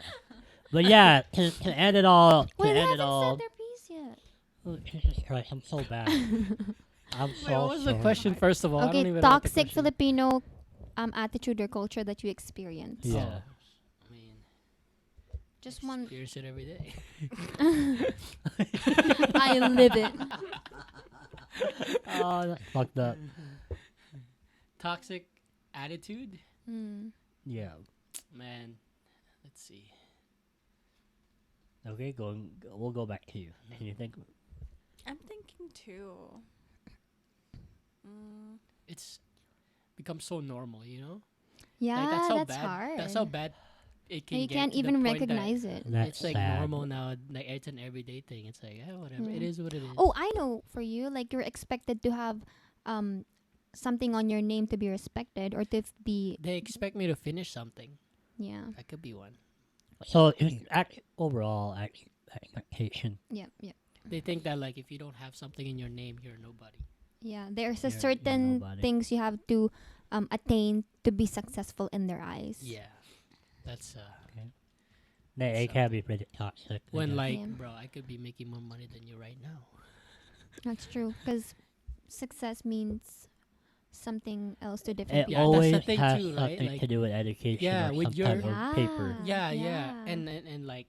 But yeah, to end it all, Wait, they end it haven't all. said their piece yet. Oh, Jesus Christ, I'm so bad. I'm Wait, so what was the sorry. question first of all? I don't Okay, even know what the toxic question- Filipino attitude or culture that you experience. Yeah. Oh, I mean, Just one. Experience it every day. I live it. Oh, that's fucked up. Toxic attitude, Yeah. man. Let's see. Okay, we'll go back to you. Can you think? I'm thinking too. It's become so normal, you know. Yeah, Like, that's how that's bad. hard. That's how bad it can you get. can't to the even point that recognize it. That's it's like sad. normal now. Like it's an everyday thing. It's like whatever. Yeah. It is what it is. Oh, I know. For you, like you're expected to have something on your name to be respected or to be. They expect me to finish something. Yeah. That could be one. So overall expectation. Yeah. Yeah. They think that like if you don't have something in your name, you're nobody. Yeah. There's a You're certain nobody. things you have to attain to be successful in their eyes. Yeah, that's It So- can be pretty toxic. I when guess. like, Yeah. bro, I could be making more money than you right now. That's true. Because success means something else to different it people. Yeah, that's the always thing has too, right? something Like- to do with education Yeah, or with some your- type of paper. Yeah, yeah, Yeah. and like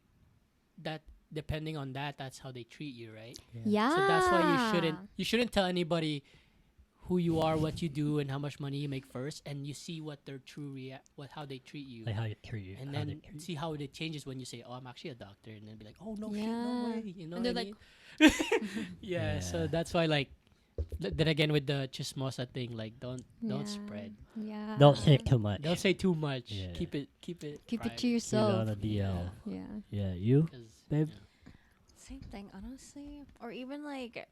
that. Depending on that, that's how they treat you, right? Yeah. So that's why you shouldn't tell anybody who you are, what you do, and how much money you make first, and you see what their true how they treat you, Like how you treat you. and how they then treat you. see how it changes when you say, "Oh, I'm actually a doctor," and then be like, "Oh no, shit, Yeah. no way," you know. And they're what I like- mean? yeah. So Yeah. that's why, like, then again with the chismosa thing, like, don't Yeah. spread, Yeah. Don't say too much. don't say too much. Yeah. Keep it Keep it private. to Keep it yourself. on a DL. Yeah. Yeah, you, 'Cause, babe. Same thing, honestly. Or even like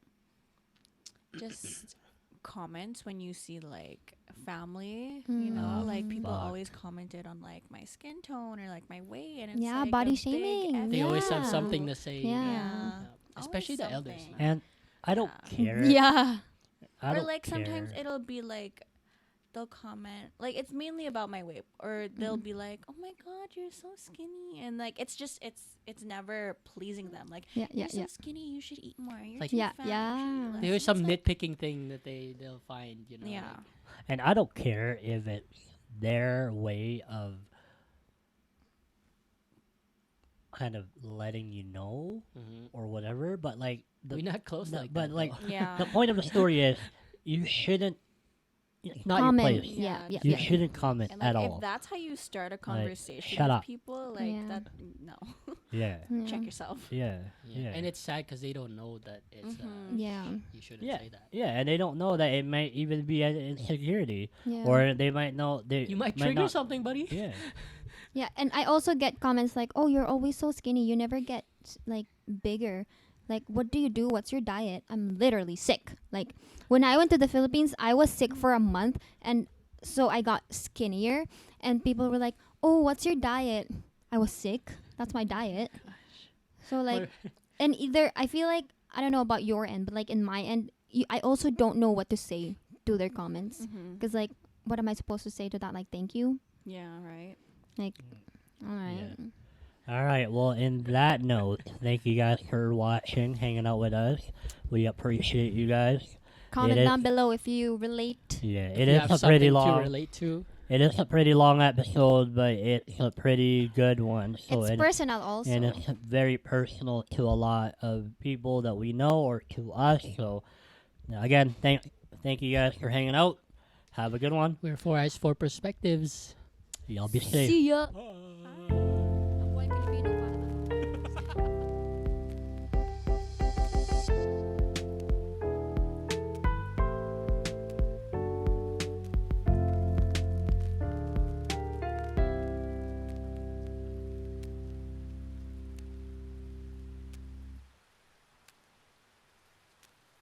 just comments when you see like family, you know, like people Fuck. always commented on like my skin tone or like my weight, and it's Yeah, like body a big shaming. They always have Yeah. something to say. Yeah. Yeah. Especially the Always elders. something. And I don't Yeah. care. Yeah. I Or don't like sometimes care. it'll be like they'll comment like it's mainly about my weight, or they'll be like, "Oh my god, you're so skinny," and like it's just it's never pleasing them. Like Yeah. you're Yeah. so Yeah. skinny, you should eat more. You're Like- too Yeah, fat, yeah. you should eat less." There is And some it's like- nitpicking thing that they'll find, you know. Yeah. like- And I don't care if it's their way of kind of letting you know or whatever, but like We're not close like but that. like though. Yeah. the point of the story is you shouldn't. It's not Comment. your place. Yeah. Yeah. You Yeah. shouldn't comment And at like if all. that's how you start a conversation shut with up. people, like Yeah. that, no, Yeah. Yeah. check yourself. Yeah. yeah. Yeah. And it's sad because they don't know that it's Yeah. you shouldn't Yeah. say that. Yeah, and they don't know that it might even be an insecurity, Yeah. or they might know they You might trigger not, something, buddy. Yeah. Yeah, and I also get comments like, "Oh, you're always so skinny. You never get like bigger. Like, what do you do? What's your diet?" I'm literally sick. Like, when I went to the Philippines, I was sick for a month, and so I got skinnier. And people were like, "Oh, what's your diet?" I was sick. That's my diet. So like, and either I feel like I don't know about your end, but like in my end, I also don't know what to say to their comments because like, what am I supposed to say to that? Like, thank you. Yeah, right. Like, all right. All right. Well, in that note, thank you guys for watching, hanging out with us. We appreciate you guys. Comment It is- down below if you relate. Yeah, If it you is have a pretty something to long. relate to. It is a pretty long episode, but it's a pretty good one. So It's personal also. and it's very personal to a lot of people that we know or to us. So again, thank you guys for hanging out. Have a good one. We're 4 Eyes, 4 Perspectives. Y'all be safe. See ya. Bye.